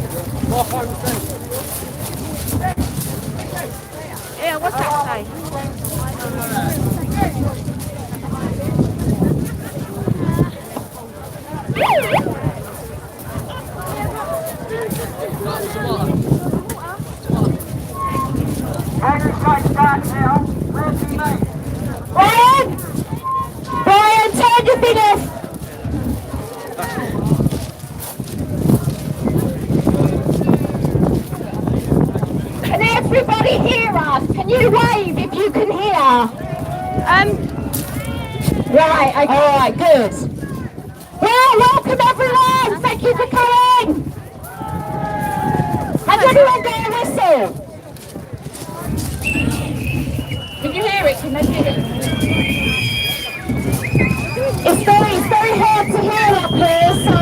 Yeah, what's that say? Brian! Brian, turn your thing off! Can everybody hear us? Can you wave if you can hear? Right, okay. Alright, good. Well, welcome everyone! Thank you for coming! Has everyone got a whistle? Can you hear it? Can they hear it? It's very hard to hear up here, so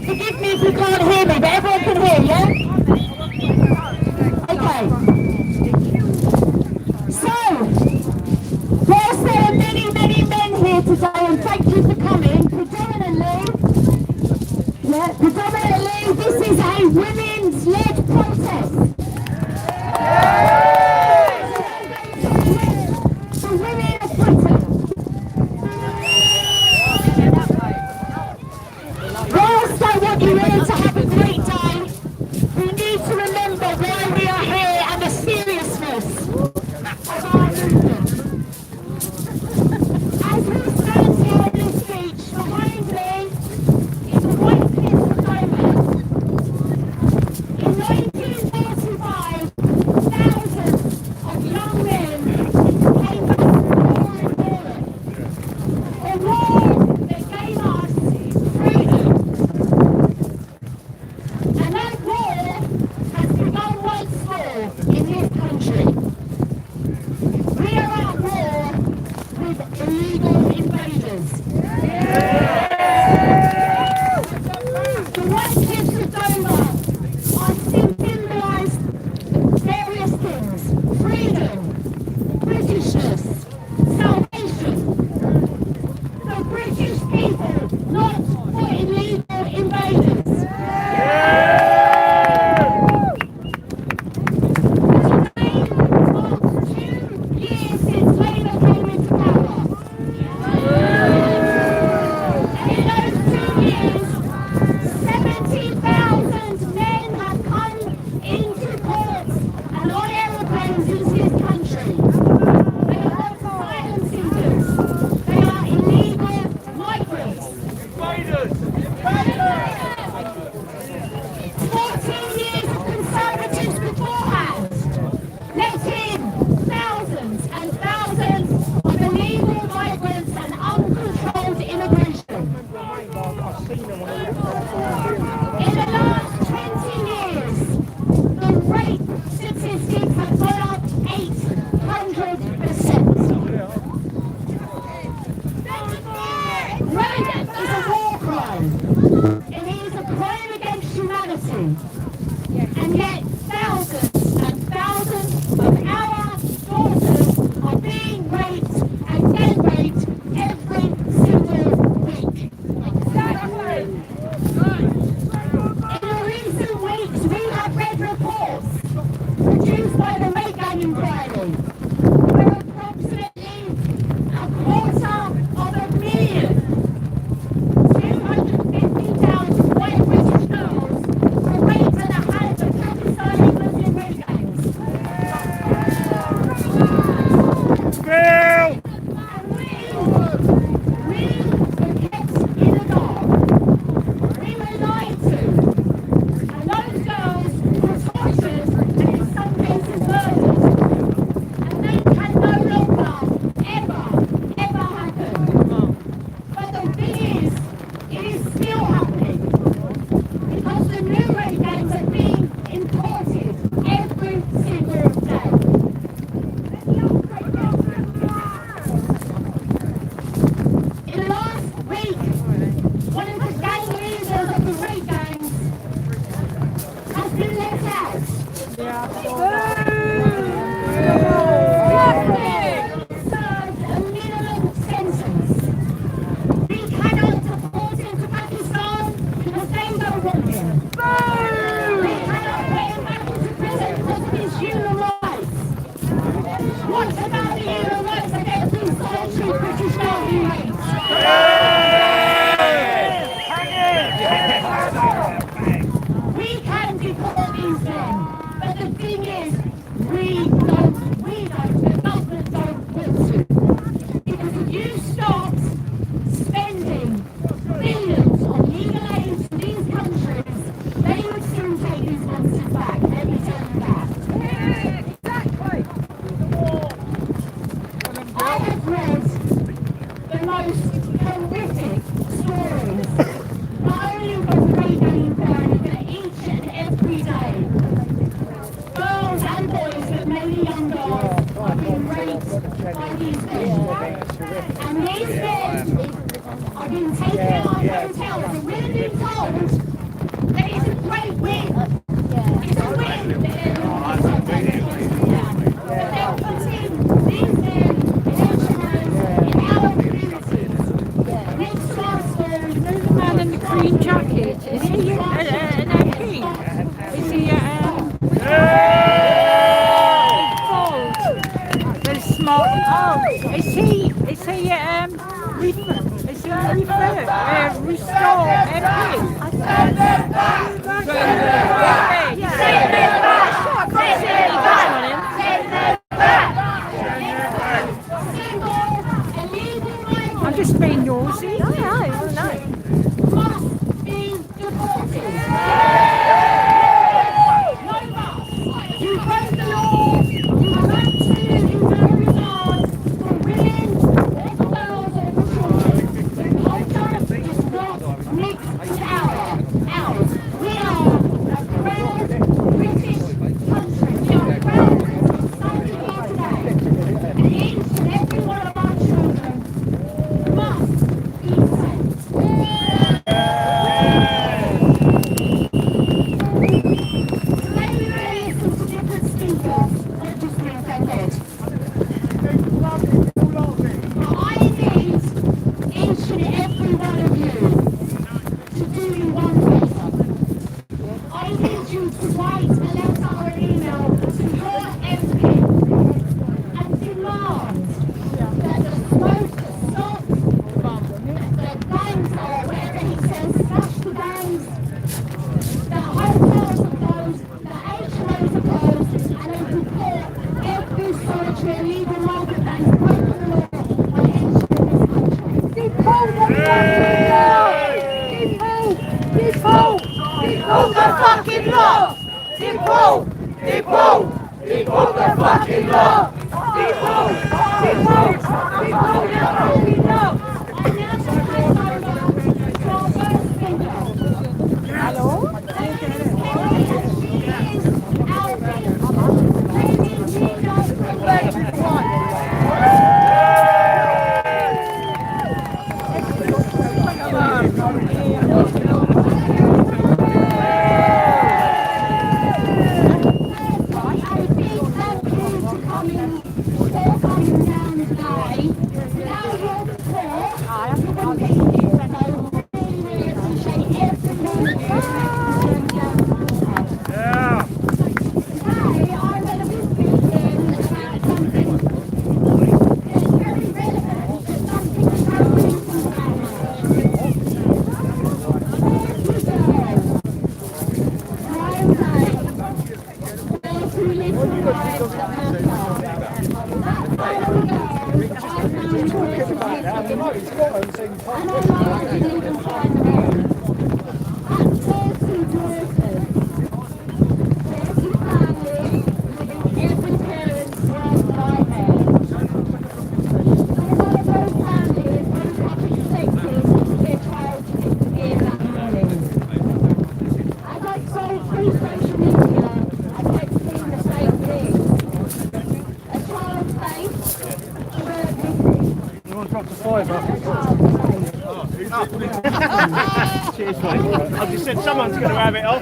forgive me if you can't hear me, but everyone can hear, yeah? Okay. So, whilst there are many men here today, and thank you for coming, predominantly, this is a women's-led protest. The women of Britain. Whilst I want you all to have a great day, we need to remember why we are here and the seriousness of our movement. As we stand here in this speech, behind me is a white piece of diamond. In 1945, thousands of young men came back from war in Europe. A war that gave us freedom. And that war has begun once more in this country. We are at war with illegal invaders. The white kids of Dover are symbolised various things: freedom, Britishness, salvation. The British people, not for illegal invaders. Today marks 2 years since Labour came into power. And in those 2 years, 70,000 men have come into ports and on aeroplanes into this country. They are not asylum seekers. They are illegal migrants. 14 years of Conservatives beforehand let in thousands and thousands of illegal migrants and uncontrolled immigration. In the last 20 years, the rape statistics have gone up 800%. Rape is a war crime. It is a crime against humanity. And yet thousands and thousands of our daughters are being raped and then raped every single What about the human rights of every solitary British man? We can deport these men, but the thing is, we don't, the government don't want to. Because if you stop spending billions on legal aid to these countries, they would soon take these monsters back. Let me tell you that. Exactly. I have read the most horrific stories, not only on the radio environment, but each and every day. Girls and boys, but mainly young girls, are being raped by these men. And these men are being taken out of hotels, and we're being told that it's a great win. It's a win that they're doing that. But they're putting these men in HMOs in our communities. Next to our schools. The man in the green jacket, is he an MP? Is he very smart? Oh, is he restore MP? I'm just being nosy. No. Must be deported. You break the law, you have to resign for women, or girls, or children. Culture is not mixed with ours. We are a proud British country. We are proud British. Something here today. And each and every one of our children must be safe. Today we will listen to different speakers, not just the offended. Now I need each and every one of you to do you one favour. I need you to write a letter or an email to your MP and demand that the smoke stop, the gangs or whatever he says, slash the gangs, the hotels are closed, the HMOs are closed, and they deport every solitary illegal migrant that has broken the law by entering this country. Deport the fucking law! Deport the fucking law! Deport the fucking law! And now to pass over to our first speaker. Hello? She is our best. Lady Nina Cheers, mate. I just said someone's going to have it off.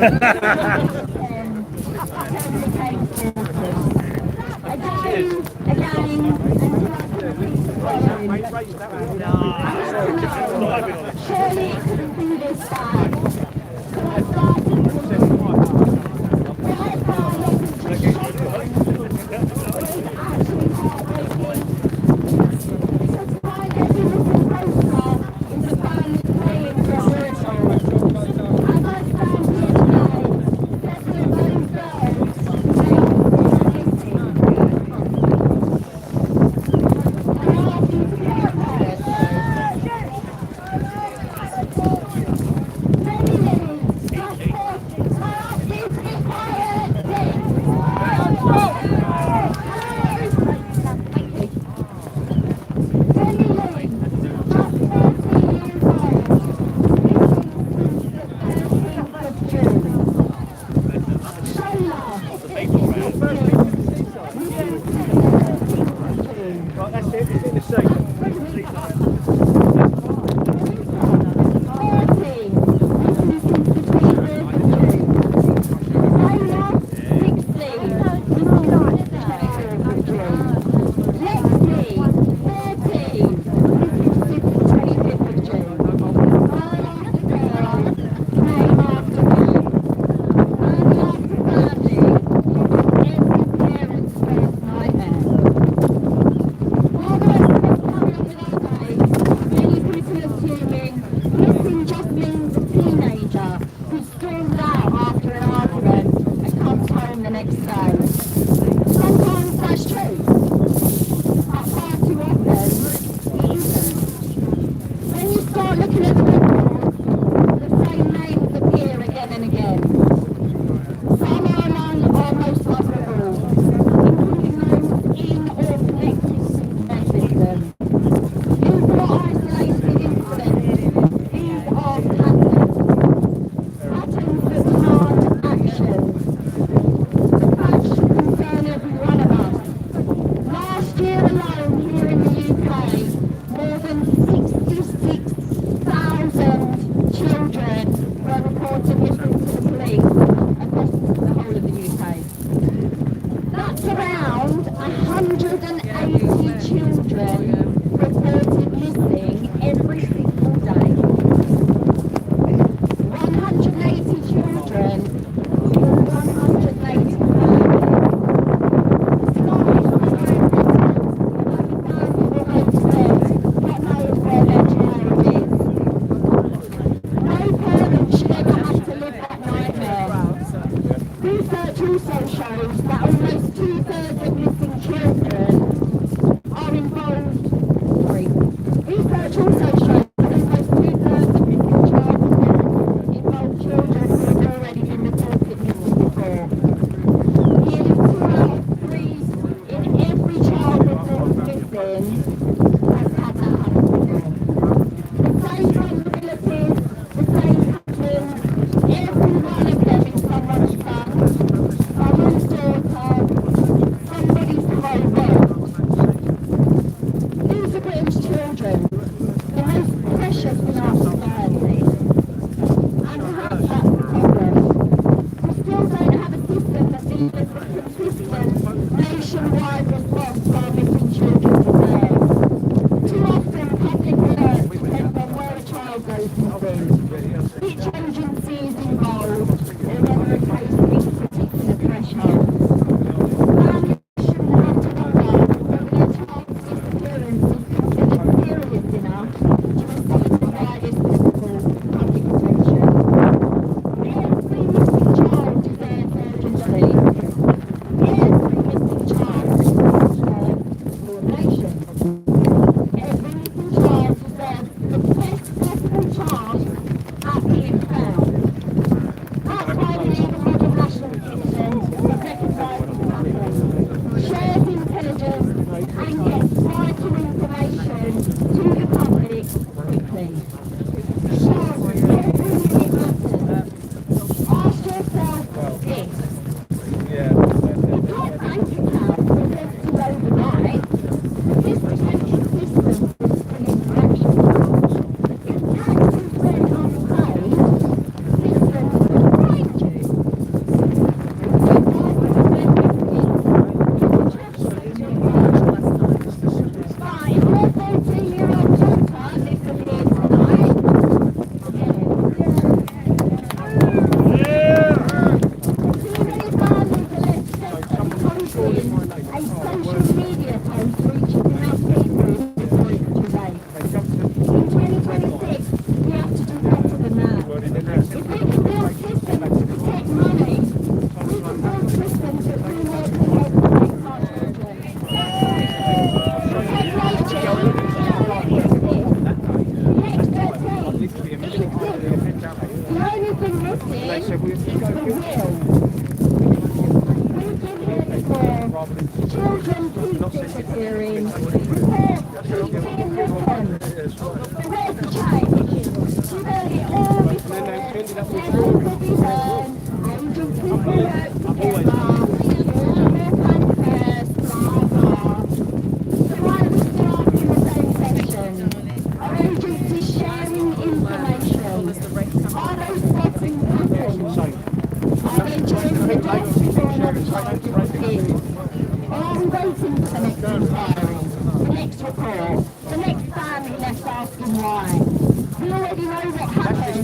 Surely it couldn't be this bad. We Right, that's it. It's in the seat.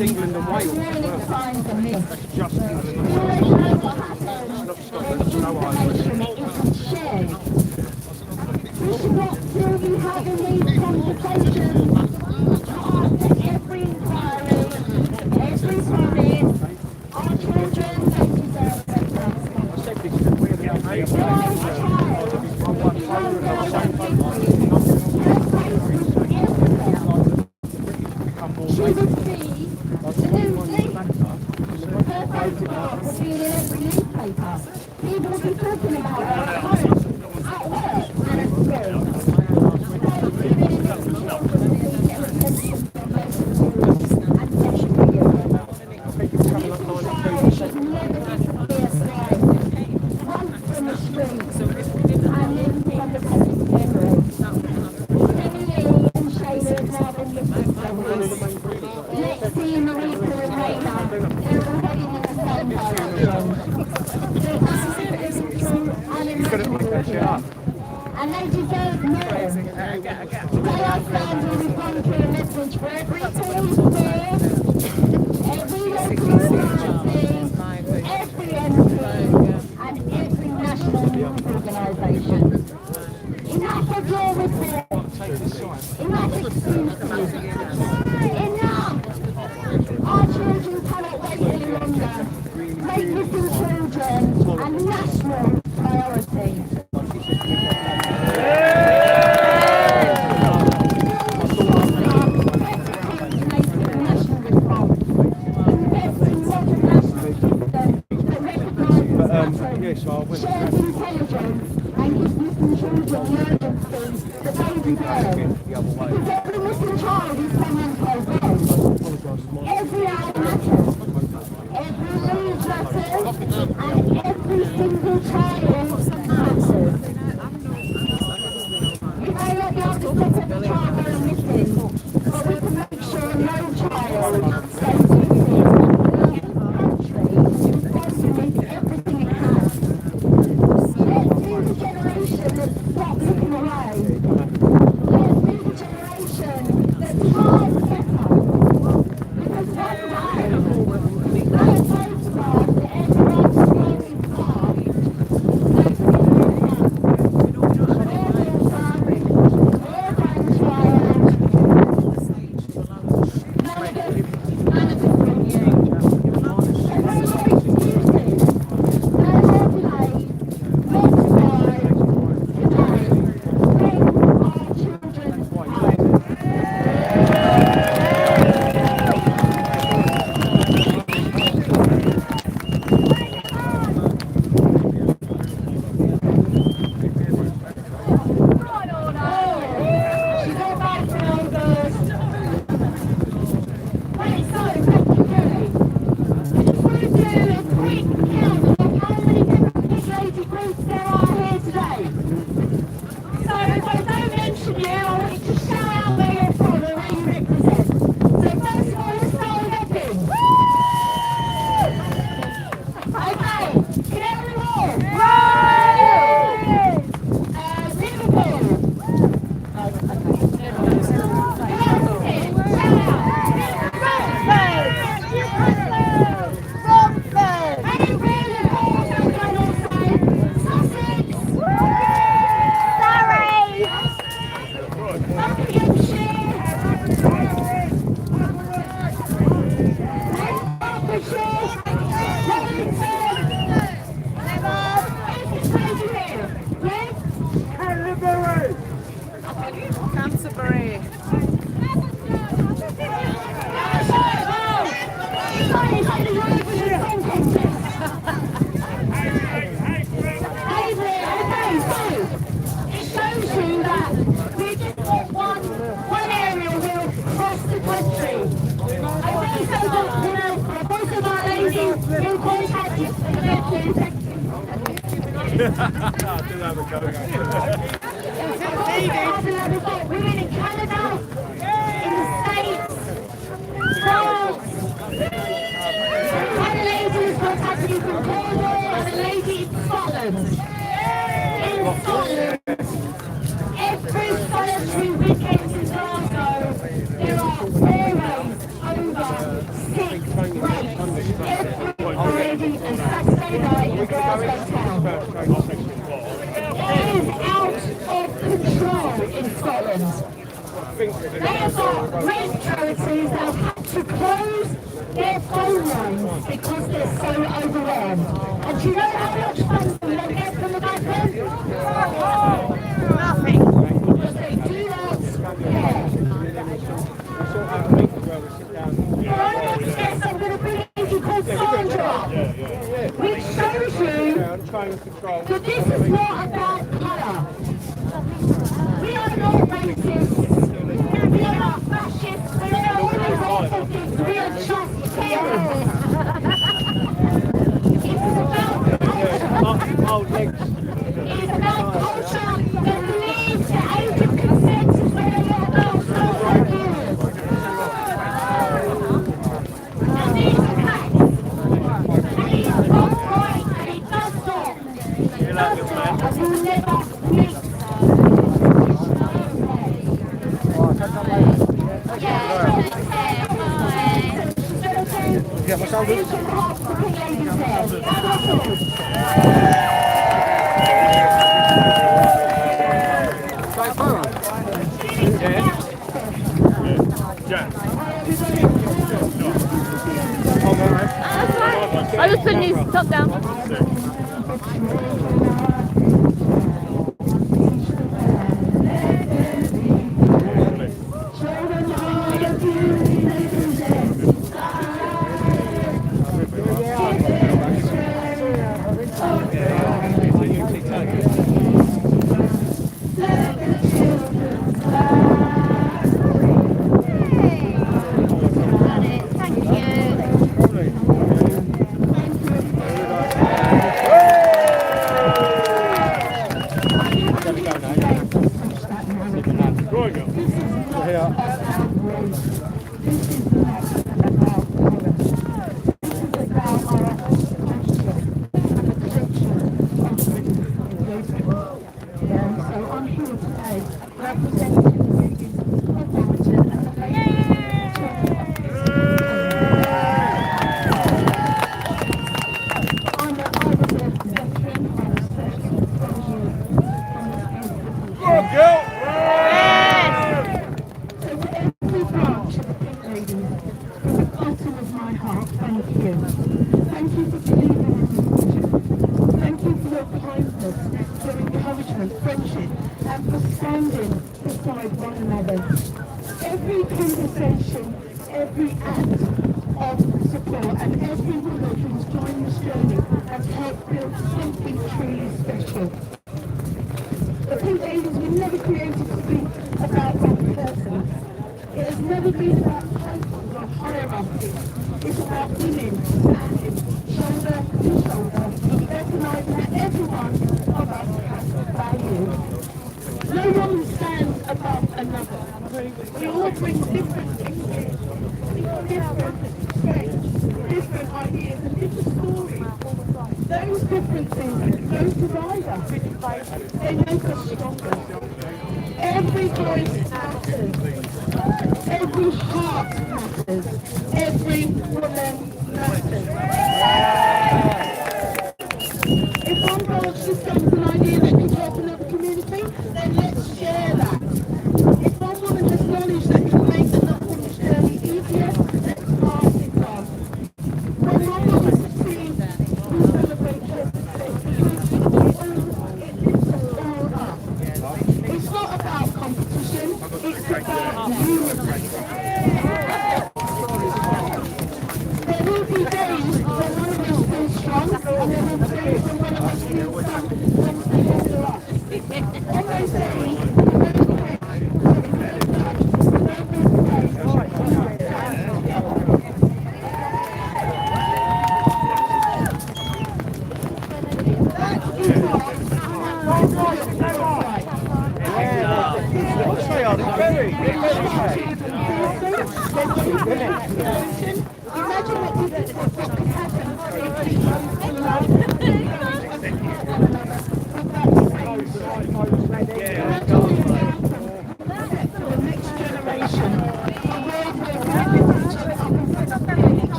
against England and Wales as well. That's just England and Wales. Not Scotland, no Ireland. We should not still be having these conversations after every inquiry, every promise. Our children don't deserve better. She would see the newspaper. Her photograph would be in every newspaper. People would be talking about her at home, at work, and at school. And they deserve more. They are standing with one clear message for every police force, every local authority, every MP, and every national news organisation. Enough of your reports. Enough excuses. Enough! Our children cannot wait any longer. Make missing children a national priority. Shares intelligence and gives missing children the urgency that they deserve. Because every missing child is someone's whole world. Every hour matters. Every move matters. And every single child matters. We may not be able to stop every child going missing, but we can make sure no child stays missing. Stop looking away. Let's be the generation that tries better. Because one day, that photograph that everyone's screaming for, that's the Women in Canada, in the States, France, and ladies contacted from Cornwall, and a lady in Scotland. In Scotland, every solitary weekend in Glasgow, there are always over Friday and Saturday night in Girls' Hotel. It is out of control in Scotland. They have got great charities that have had to close their phone lines because they're so overwhelmed. And do you know how much funding they get from the government? Nothing. Because they do not care. Well, next guest I'm going to bring in is called Sandra, which shows you that this is not about colour. We are not racist. We are not fascist. We are not all these awful things. We are just terrorists. It's about culture. It's about culture that believes the age of consent is when a lot of girls start their periods. And these are facts. And it is not right, and it does stop. It does stop, and we'll never meet. Get my shoulders. I was putting his top down.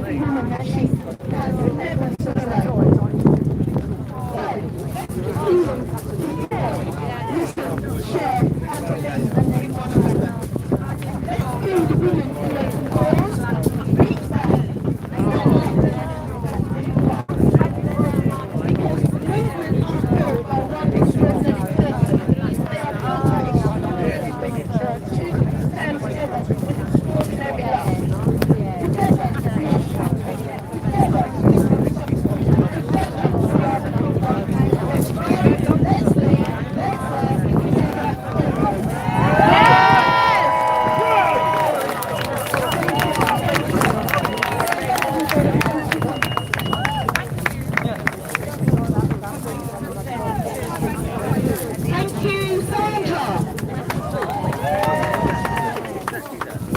Thank you, Sandra.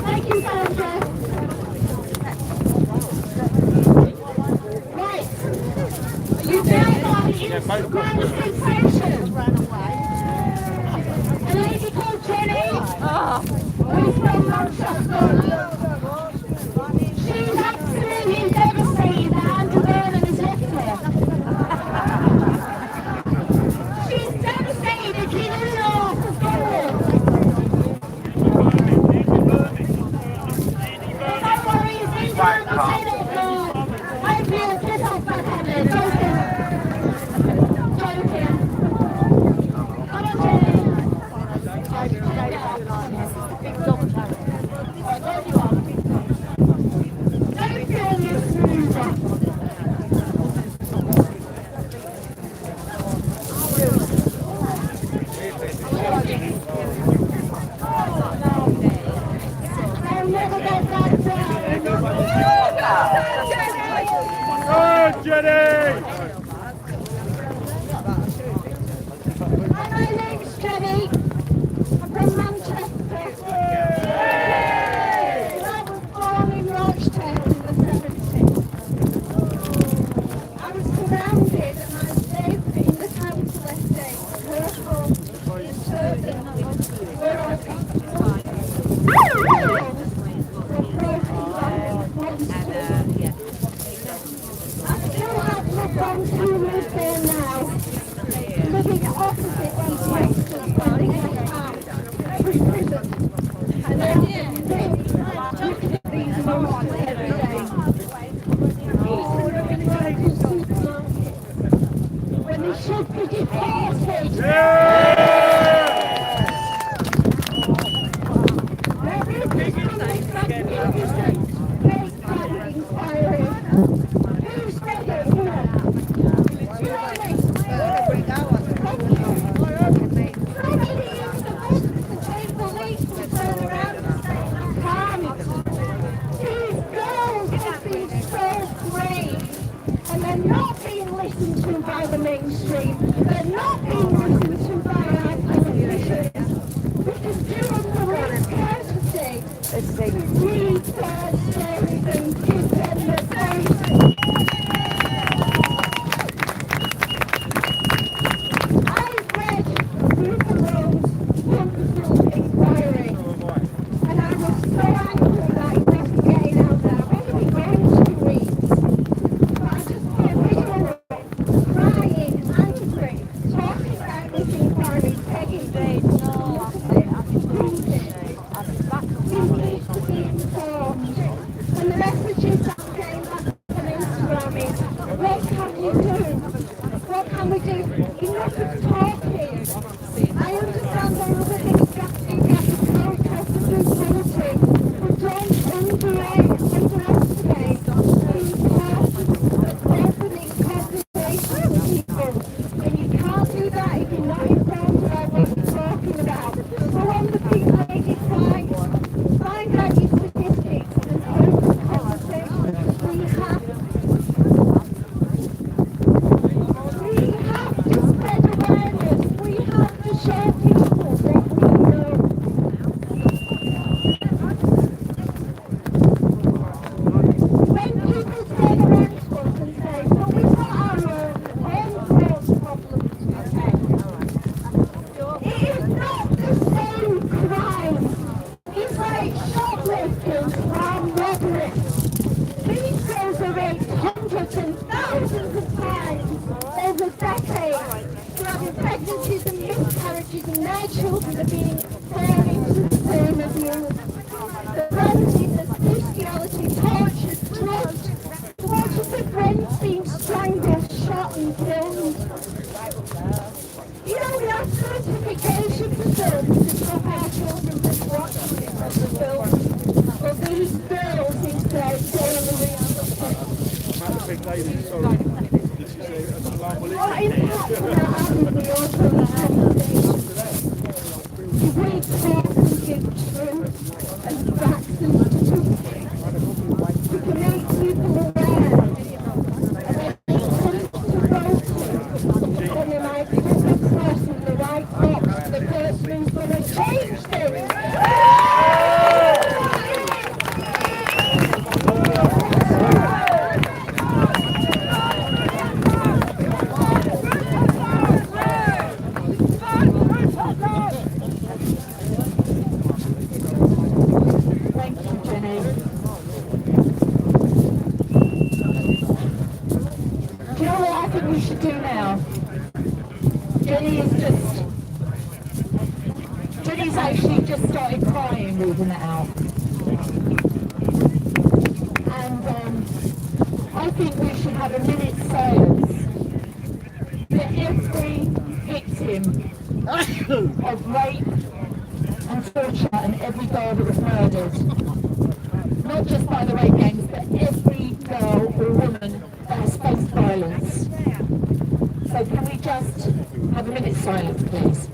Thank you, Sandra. Right. You guys are the grand sensation. A lady called Jenny. Who's from Manchester. She's absolutely devastated that Andrew Vernon has left her. She's devastated. She doesn't know what to do. Don't worry, it's been done. I'll say that now. I feel piss off back on it. Joking. Come on, Jenny. Don't feel this I'll never get back down. Go, Jenny! Hi, my name's Jenny. I'm from Manchester. I was born in Rochester in the 70s. I was surrounded and I lived in the council estate. Purple, in Turkey, where I I still have my friends who live there now, living opposite these youngsters spending their time in prison. And they're looking at these monsters every day. When they should be deported. There is this magnificent great inquiry. Who said it here? Really? Thank you. Somebody used the bus to take police to turn around and say, "Come." These girls have been so brave, and they're not being listened to by the mainstream. They're not being listened to by our politicians. Because given the right courtesy, read their stories and give them the face. I've read Rupert Rome's wonderful inquiry, and I was so angry that he's not getting out there. I've only been going 2 weeks, but I just get a video of it, crying, angry, talking about this inquiry, taking days, look at it, read it. He needs to be informed. And the messages that I'm getting back on Instagram is, what can you do? What can we do? Enough of talking. I understand there are other things that you get to protest and brutality, but don't underestimate the importance of opening conversation with people. And you can't do that if you're not informed about what you're talking about. So on the Pink Lady site, find out your statistics and open the conversation. We have to my children are being thrown into the same abuse. The loneliness, bestiality, tortures, drugs, watches of friends being strangled, shot and killed. You know, we have certification for films to stop our children from watching it as a film. But these girls is their daily reality. What impact will that have in the autumn if we talk and give truth and facts and statistics, we can make people aware. And when it comes to voting, then am I pressing the right box for the person who's going to change things? Thank you, Jenny. Do you know what I think we should do now? Jenny's actually just started crying reading it out. And I think we should have a minute's silence for every victim of rape and torture and every girl that was murdered. Not just by the rape gangs, but every girl or woman that has faced violence. So can we just have a minute's silence, please?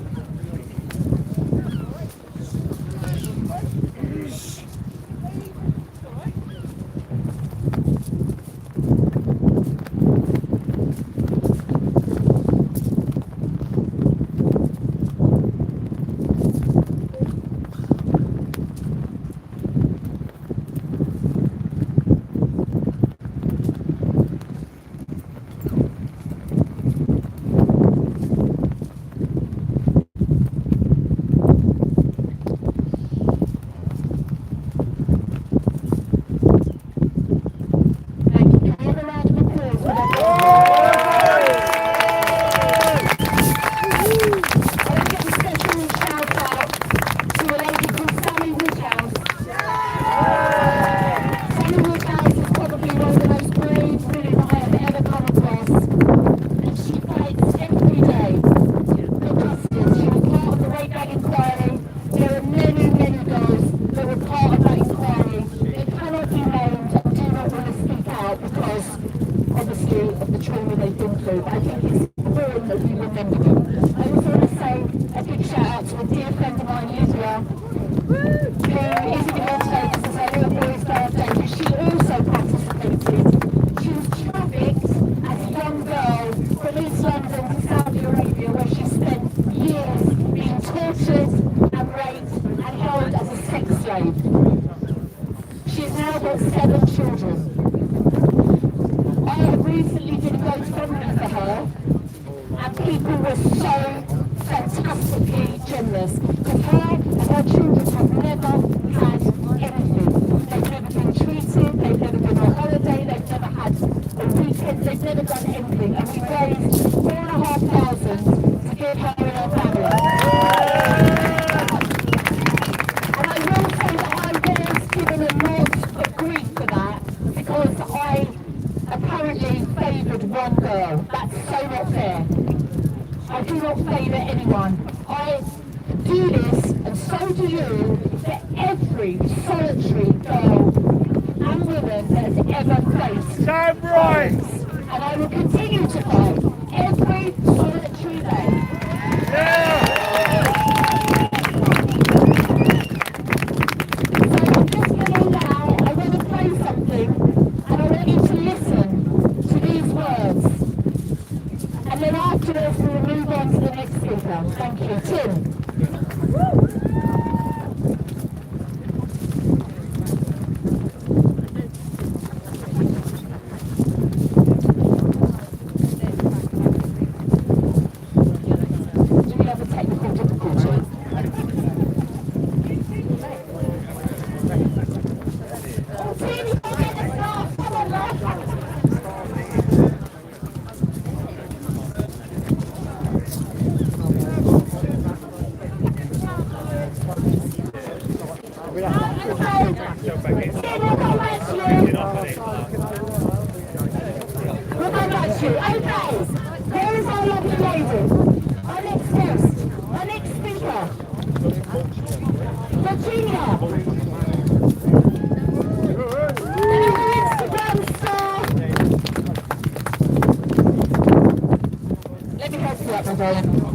Bye.